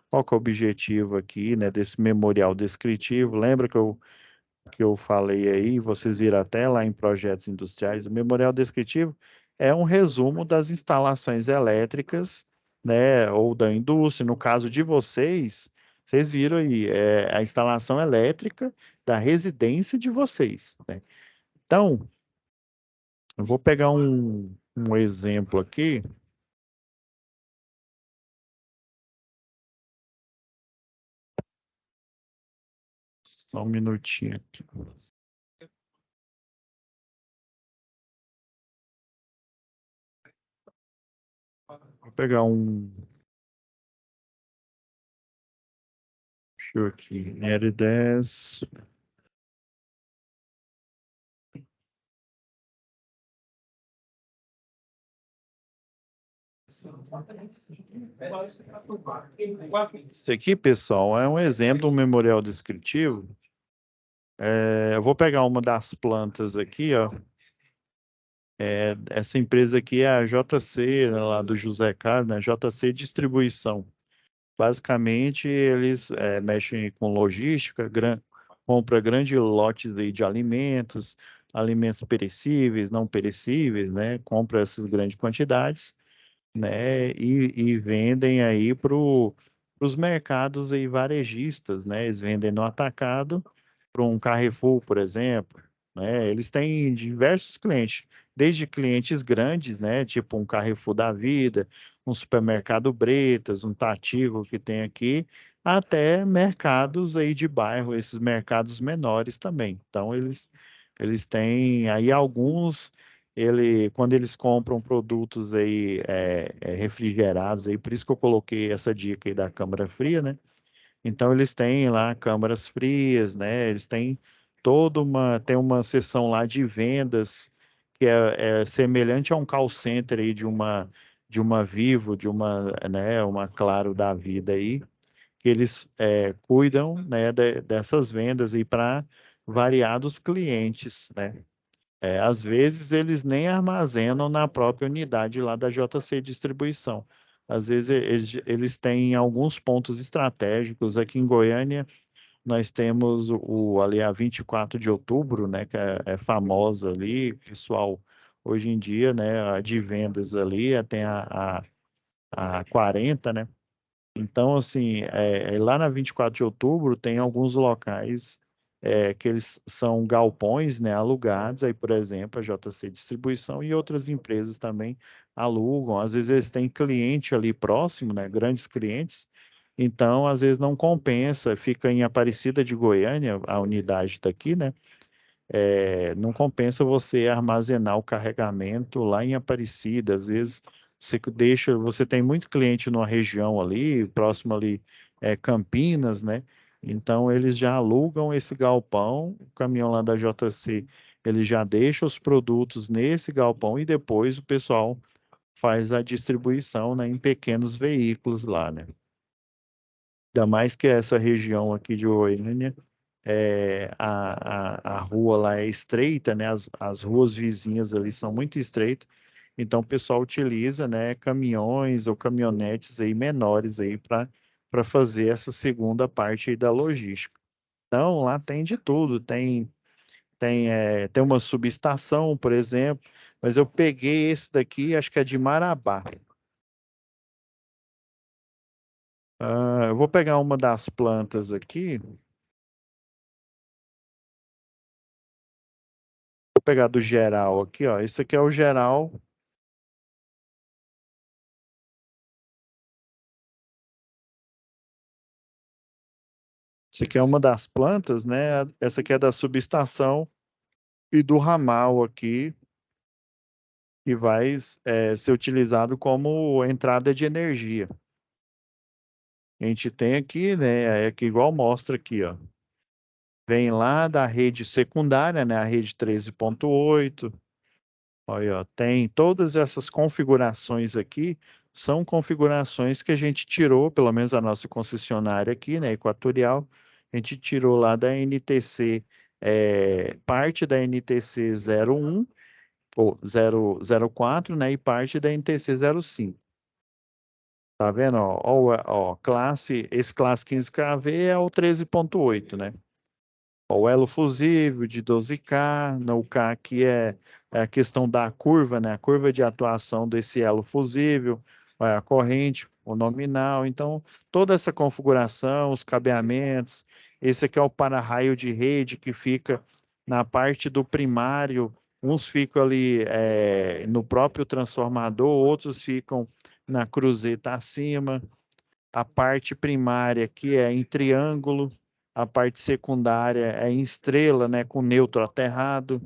Qual que é o objetivo aqui, né? Desse memorial descritivo. Lembra que eu falei aí, vocês viram até lá em projetos industriais, o memorial descritivo é um resumo das instalações elétricas, né? Ou da indústria. No caso de vocês, vocês viram aí, é a instalação elétrica da residência de vocês, né? Então, eu vou pegar um exemplo aqui. Só um minutinho aqui. Vou pegar deixa eu aqui, NR10. Isso aqui, pessoal, é um exemplo de um memorial descritivo. Eu vou pegar uma das plantas aqui, ó. Essa empresa aqui é a JC, né, lá do José Carlos, né? JC Distribuição. Basicamente, eles mexem com logística, compra grandes lotes aí de alimentos, alimentos perecíveis, não perecíveis, né? Compra essas grandes quantidades, né? E vendem aí para os mercados aí varejistas, né? Eles vendem no atacado para um Carrefour, por exemplo, né? Eles têm diversos clientes, desde clientes grandes, né? Tipo um Carrefour da vida, um supermercado Bretas, um Tatigo que tem aqui, até mercados aí de bairro, esses mercados menores também. Então, eles têm aí alguns quando eles compram produtos aí refrigerados, aí, por isso que eu coloquei essa dica aí da câmara fria, né? Então eles têm lá câmaras frias, né? Eles têm tem uma seção lá de vendas que é semelhante a um call center aí de uma Vivo, né, uma Claro da vida aí, que eles cuidam, né, dessas vendas e para variados clientes, né? Às vezes eles nem armazenam na própria unidade lá da JC Distribuição. Às vezes eles têm alguns pontos estratégicos. Aqui em Goiânia, nós temos ali a 24 de outubro, né, que é famosa ali, pessoal, hoje em dia, né, a de vendas ali, tem a 40, né? Então, assim, lá na 24 de outubro tem alguns locais que eles são galpões, né, alugados, aí, por exemplo, a JC Distribuição e outras empresas também alugam. Às vezes eles têm cliente ali próximo, né, grandes clientes, então, às vezes não compensa, fica em Aparecida de Goiânia, a unidade daqui, né? Não compensa você armazenar o carregamento lá em Aparecida. Às vezes você tem muito cliente numa região ali, próximo ali Campinas, né? Então eles já alugam esse galpão, o caminhão lá da JC, ele já deixa os produtos nesse galpão e depois o pessoal faz a distribuição, né, em pequenos veículos lá, né? Ainda mais que essa região aqui de Goiânia, a rua lá é estreita, né? As ruas vizinhas ali são muito estreitas, então o pessoal utiliza, né, caminhões ou caminhonetes aí menores aí para fazer essa segunda parte aí da logística. Então lá tem de tudo, tem uma subestação, por exemplo, mas eu peguei esse daqui, acho que é de Marabá. Eu vou pegar uma das plantas aqui. Vou pegar do geral aqui, ó. Esse aqui é o geral. Esse aqui é uma das plantas, né? Essa aqui é da subestação e do ramal aqui, que vai ser utilizado como entrada de energia. A gente tem aqui, né? É que igual mostra aqui, ó. vem lá da rede secundária, né, a rede 13.8. Olha, ó, tem todas essas configurações aqui, são configurações que a gente tirou, pelo menos a nossa concessionária aqui, né, Equatorial, a gente tirou lá da NTC, parte da NTC 01, ou 004, né, e parte da NTC 05. Tá vendo? Ó, esse classe 15kV é o 13.8, né? O elo fusível de 12K, o K aqui é a questão da curva, né? A curva de atuação desse elo fusível, a corrente, o nominal. Então, toda essa configuração, os cabeamentos. Esse aqui é o para-raio de rede que fica na parte do primário. Uns ficam ali no próprio transformador, outros ficam na cruzeta acima. A parte primária aqui é em triângulo, a parte secundária é em estrela, né, com neutro aterrado.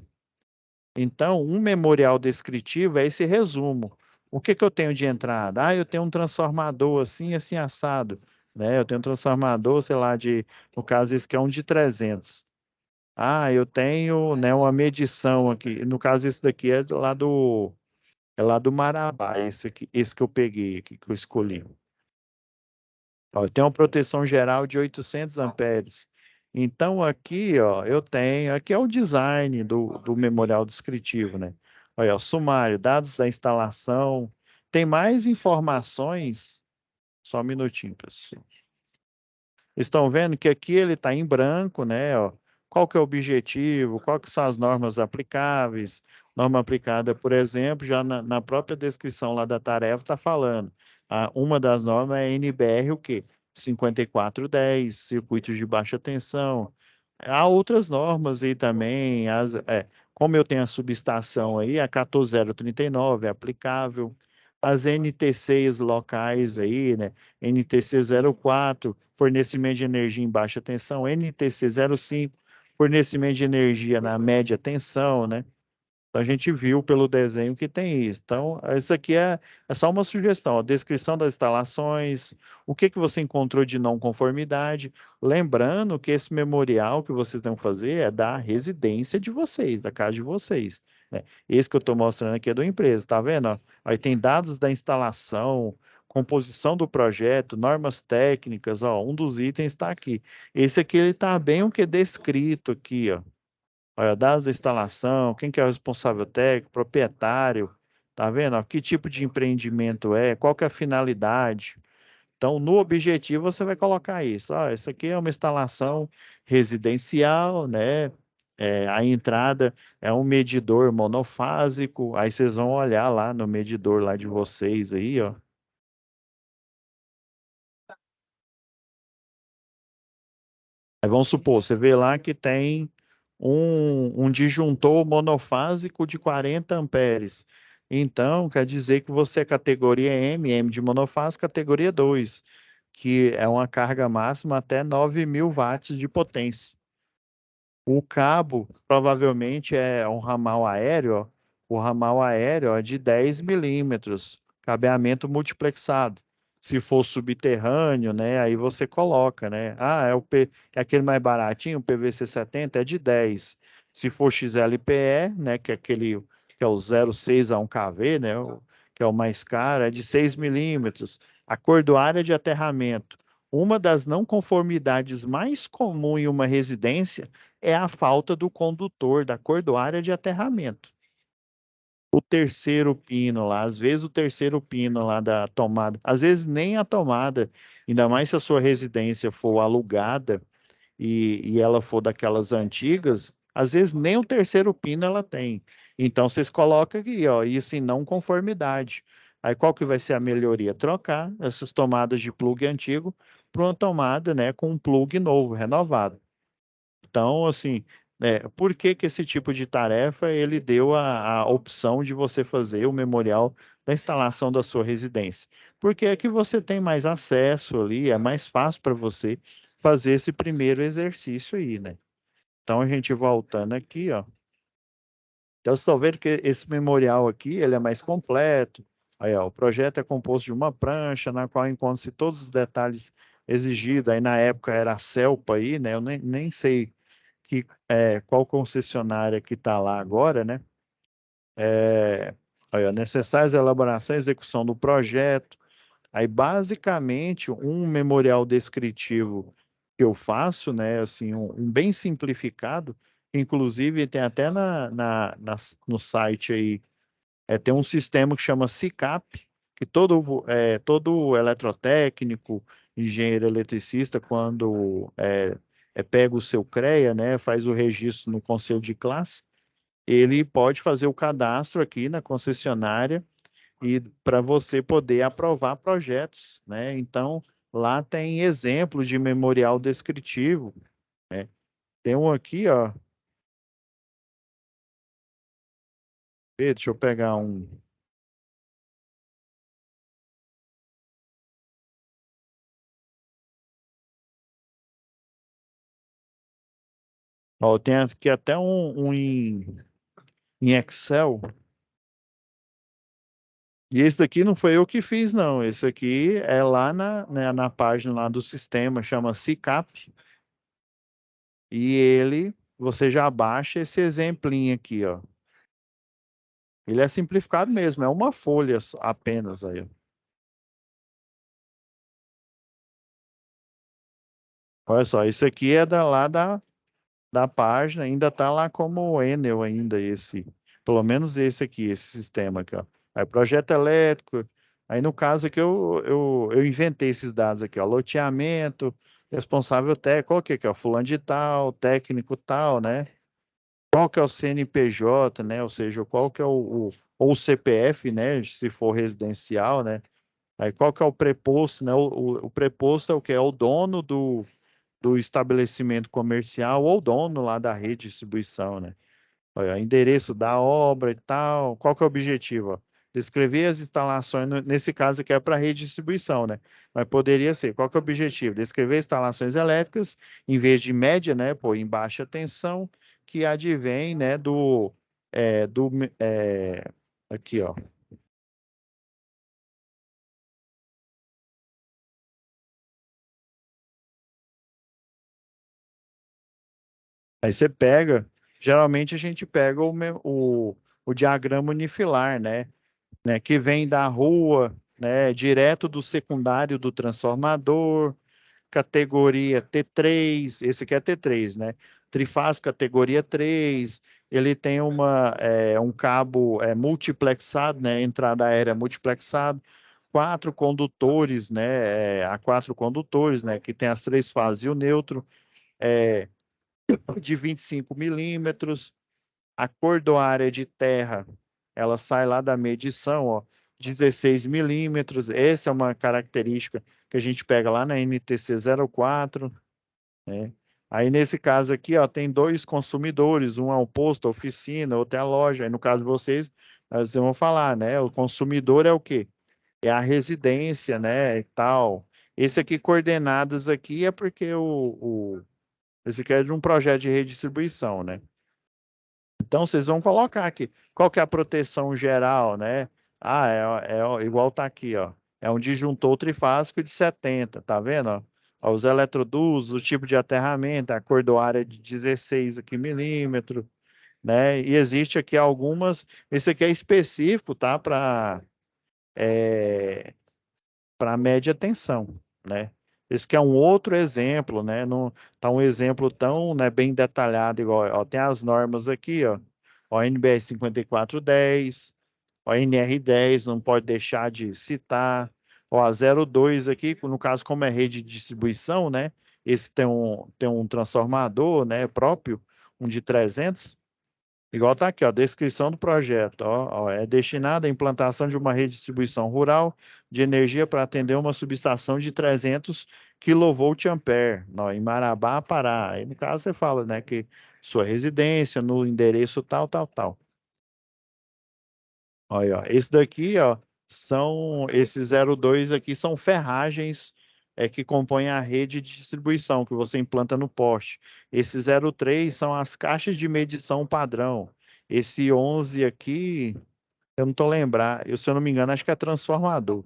Então, um memorial descritivo é esse resumo. O que que eu tenho de entrada? Ah, eu tenho um transformador assim, assim, assado. Né? Eu tenho um transformador, sei lá, no caso, esse que é um de 300. Ah, eu tenho, né, uma medição aqui. No caso, esse daqui é lá do Marabá, esse que eu peguei, aqui, que eu escolhi. Ó, eu tenho uma proteção geral de 800 amperes. Então, aqui, ó, aqui é o design do memorial descritivo, né? Olha, ó, sumário, dados da instalação. Tem mais informações. Só um minutinho, pessoal. Estão vendo que aqui ele está em branco, né? Ó, qual que é o objetivo, qual que são as normas aplicáveis. Norma aplicada, por exemplo, já na própria descrição lá da tarefa está falando. Uma das normas é NBR o quê? 5410, circuitos de baixa tensão. Há outras normas aí também, como eu tenho a subestação aí, a 14039 é aplicável. As NTCs locais aí, né? NTC 04, fornecimento de energia em baixa tensão, NTC 05, fornecimento de energia na média tensão, né? Então, a gente viu pelo desenho que tem isso. Então, isso aqui é só uma sugestão, a descrição das instalações, o que que você encontrou de não conformidade. Lembrando que esse memorial que vocês vão fazer é da residência de vocês, da casa de vocês. Né? Esse que eu estou mostrando aqui é da empresa, tá vendo? Ó? Aí tem dados da instalação, composição do projeto, normas técnicas, ó, um dos itens está aqui. Esse aqui ele está bem o que descrito aqui, ó. Olha, dados da instalação, quem que é o responsável técnico, proprietário, tá vendo? Ó, que tipo de empreendimento é, qual que é a finalidade. Então, no objetivo, você vai colocar isso. Ó, isso aqui é uma instalação residencial, né? A entrada é um medidor monofásico. Aí vocês vão olhar lá no medidor lá de vocês aí, ó. Aí vamos supor, você vê lá que tem um disjuntor monofásico de 40 amperes. Então, quer dizer que você é categoria M de monofásico, categoria 2, que é uma carga máxima até 9.000 watts de potência. O cabo provavelmente é um ramal aéreo, ó. O ramal aéreo é de 10 milímetros, cabeamento multiplexado. Se for subterrâneo, né, aí você coloca, né? É aquele mais baratinho, o PVC 70 é de 10. Se for XLPE, né, que é o 0,6 a 1kV, né, que é o mais caro, é de 6 milímetros. A cordoária de aterramento. Uma das não conformidades mais comuns em uma residência é a falta do condutor da cordoária de aterramento. O terceiro pino lá, às vezes o terceiro pino lá da tomada, às vezes nem a tomada, ainda mais se a sua residência for alugada e ela for daquelas antigas, às vezes nem o terceiro pino ela tem. Então vocês colocam aqui, ó, isso em não conformidade. Aí qual que vai ser a melhoria? Trocar essas tomadas de plug antigo para uma tomada, né, com um plug novo, renovado. Então, assim, por que que esse tipo de tarefa ele deu a opção de você fazer o memorial da instalação da sua residência? Porque é que você tem mais acesso ali, é mais fácil para você fazer esse primeiro exercício aí, né? Então, a gente voltando aqui, ó. Então, vocês estão vendo que esse memorial aqui, ele é mais completo. Aí, ó, o projeto é composto de uma prancha, na qual encontram-se todos os detalhes exigidos. Aí, na época, era a CELPA aí, né? Eu nem sei qual concessionária que está lá agora, né? Olha, necessárias elaboração e execução do projeto. Aí, basicamente, um memorial descritivo que eu faço, né, assim, um bem simplificado, inclusive tem até no site aí, tem um sistema que chama SICAP, que todo eletrotécnico, engenheiro eletricista, quando pega o seu CREA, né, faz o registro no conselho de classe, ele pode fazer o cadastro aqui na concessionária e para você poder aprovar projetos, né? Então, lá tem exemplos de memorial descritivo, né? Tem um aqui, ó. Deixa eu pegar um. Ó, tem aqui até um em Excel. E esse daqui não foi eu que fiz, não. Esse aqui é lá na página lá do sistema, chama SICAP. E você já baixa esse exemplinho aqui, ó. Ele é simplificado mesmo, é uma folha apenas aí, ó. Olha só, isso aqui é lá da página, ainda está lá como Enel ainda pelo menos esse aqui, esse sistema aqui, ó. Aí projeto elétrico, aí no caso aqui eu inventei esses dados aqui, ó, loteamento, responsável técnico, qual que é, ó, fulano de tal, técnico tal, né? Qual que é o CNPJ, né? Ou seja, qual que é ou o CPF, né? Se for residencial, né? Aí qual que é o preposto, né? O preposto é o que? É o dono do estabelecimento comercial ou dono lá da rede de distribuição, né? Olha, endereço da obra e tal. Qual que é o objetivo? Ó? Descrever as instalações, nesse caso aqui é para rede de distribuição, né? Mas poderia ser, qual que é o objetivo? Descrever instalações elétricas, em vez de média, né? Pô, em baixa tensão, que advém, né? É, do, é, aqui, ó. Aí você pega, geralmente a gente pega o diagrama unifilar, né, que vem da rua, né, direto do secundário do transformador, categoria T3, esse aqui é T3, né? Trifásico categoria 3, ele tem um cabo multiplexado, né? Entrada aérea multiplexado, 4 condutores, né? A 4 condutores, né? Que tem as 3 fases e o neutro, de 25 milímetros. A cordoária de terra, ela sai lá da medição, ó, 16 milímetros. Essa é uma característica que a gente pega lá na NTC 04, né? Aí, nesse caso aqui, ó, tem 2 consumidores, um é o posto, a oficina, outro é a loja. Aí, no caso de vocês vão falar, né? O consumidor é o quê? É a residência, né, e tal. Esse aqui, coordenadas aqui, é porque esse aqui é de um projeto de redistribuição, né? Então, vocês vão colocar aqui. Qual que é a proteção geral, né? Ah, igual tá aqui, ó. É um disjuntor trifásico de 70, tá vendo? Ó, os eletrodutos, o tipo de aterramento, a cordoária de 16 aqui, milímetros, né? E existe aqui algumas. Esse aqui é específico, tá? Para média tensão, né? Esse aqui é um outro exemplo, né? Não tá um exemplo tão, né, bem detalhado igual, ó, tem as normas aqui, ó. Ó, NBR 5410, ó, NR10, não pode deixar de citar. Ó, a 02 aqui, no caso, como é rede de distribuição, né? Esse tem um transformador, né, próprio, um de 300. Igual está aqui, ó, descrição do projeto. Ó, é destinada à implantação de uma rede de distribuição rural de energia para atender uma subestação de 300 kVA, em Marabá, Pará. Aí, no caso, você fala, né, que sua residência, no endereço tal, tal, tal. Olha, ó, esse daqui, ó, esses 02 aqui são ferragens que compõem a rede de distribuição que você implanta no poste. Esse 03 são as caixas de medição padrão. Esse 11 aqui, eu não estou lembrando, se eu não me engano, acho que é transformador.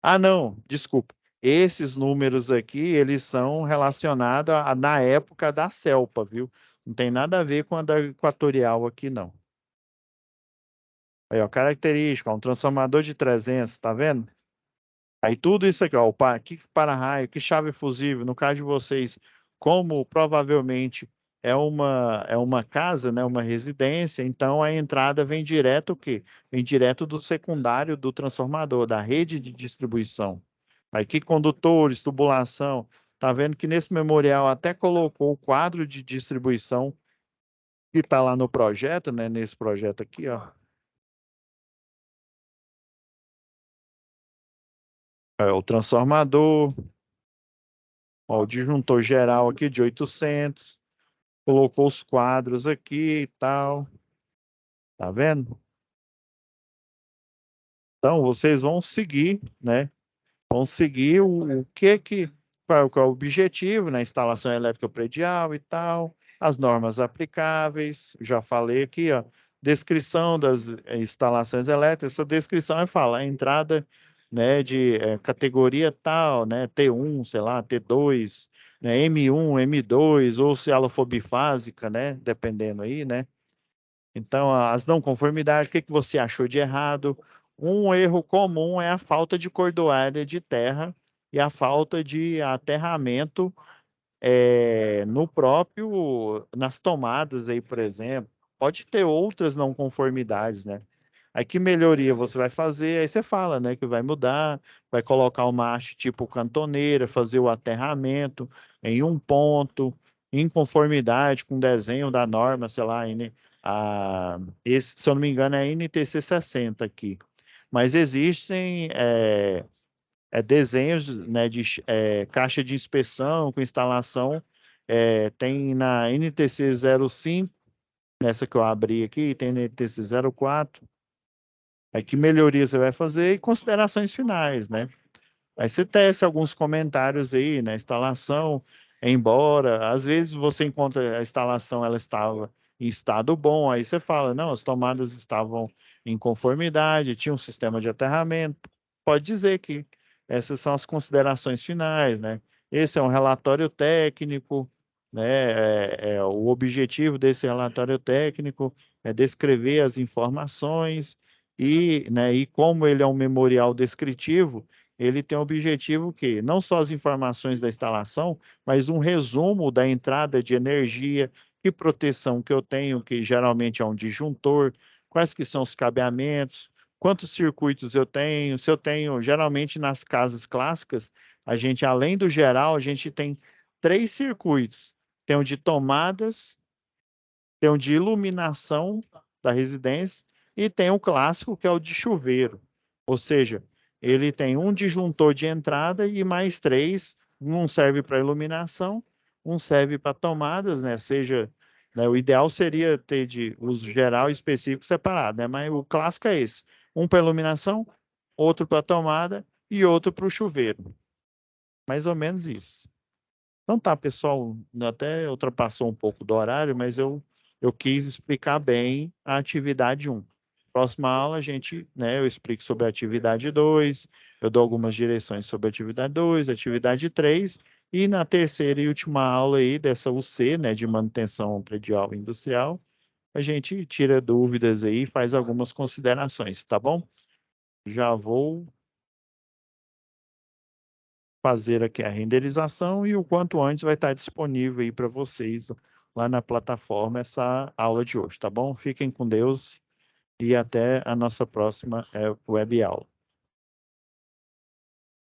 Ah, não, desculpa. Esses números aqui, eles são relacionados na época da CELPA, viu? Não tem nada a ver com a da Equatorial aqui, não. Aí, ó, característica, um transformador de 300, tá vendo? Aí tudo isso aqui, ó, que para-raio, que chave fusível, no caso de vocês, como provavelmente é uma casa, né, uma residência, então a entrada vem direto o quê? Vem direto do secundário do transformador, da rede de distribuição. Aí que condutores, tubulação, tá vendo que nesse memorial até colocou o quadro de distribuição que está lá no projeto, né, nesse projeto aqui, ó. É o transformador, ó, o disjuntor geral aqui de 800, colocou os quadros aqui e tal, tá vendo? Então, vocês vão seguir, né? Vão seguir qual é o objetivo, né? Instalação elétrica predial e tal, as normas aplicáveis, já falei aqui, ó, descrição das instalações elétricas, essa descrição fala a entrada, né, de categoria tal, né, T1, sei lá, T2, né, M1, M2, ou se ela for bifásica, né, dependendo aí, né. Então, as não conformidades, o que você achou de errado? Um erro comum é a falta de cordoária de terra e a falta de aterramento nas tomadas aí, por exemplo. Pode ter outras não conformidades, né? Aí que melhoria você vai fazer? Aí você fala, né, que vai mudar, vai colocar uma haste tipo cantoneira, fazer o aterramento em um ponto, em conformidade com o desenho da norma, sei lá, se eu não me engano é NTC 60 aqui. Mas existem desenhos, né, de caixa de inspeção com instalação, tem na NTC 05, nessa que eu abri aqui, tem na NTC 04. Aí que melhoria você vai fazer e considerações finais, né? Aí você tece alguns comentários aí na instalação, embora às vezes você encontra a instalação, ela estava em estado bom, aí você fala, não, as tomadas estavam em conformidade, tinha um sistema de aterramento. Pode dizer que essas são as considerações finais, né? Esse é um relatório técnico, né? O objetivo desse relatório técnico é descrever as informações e, né, e como ele é um memorial descritivo, ele tem o objetivo que não só as informações da instalação, mas um resumo da entrada de energia, que proteção que eu tenho, que geralmente é um disjuntor, quais que são os cabeamentos, quantos circuitos eu tenho, se eu tenho, geralmente nas casas clássicas, a gente, além do geral, a gente tem 3 circuitos. Tem o de tomadas, tem o de iluminação da residência e tem o clássico, que é o de chuveiro. Ou seja, ele tem um disjuntor de entrada e mais 3, um serve para iluminação, um serve para tomadas, né? Seja, né, o ideal seria ter de uso geral e específico separado, né? Mas o clássico é esse: um para iluminação, outro para tomada e outro para o chuveiro. Mais ou menos isso. Então tá, pessoal, até ultrapassou um pouco do horário, mas eu quis explicar bem a atividade 1. Próxima aula, né, eu explico sobre a atividade 2, eu dou algumas direções sobre a atividade 2, atividade 3, e na terceira e última aula aí dessa UC, né, de manutenção predial e industrial, a gente tira dúvidas aí e faz algumas considerações, tá bom? Já vou fazer aqui a renderização e o quanto antes vai estar disponível aí para vocês lá na plataforma essa aula de hoje, tá bom? Fiquem com Deus e até a nossa próxima web aula.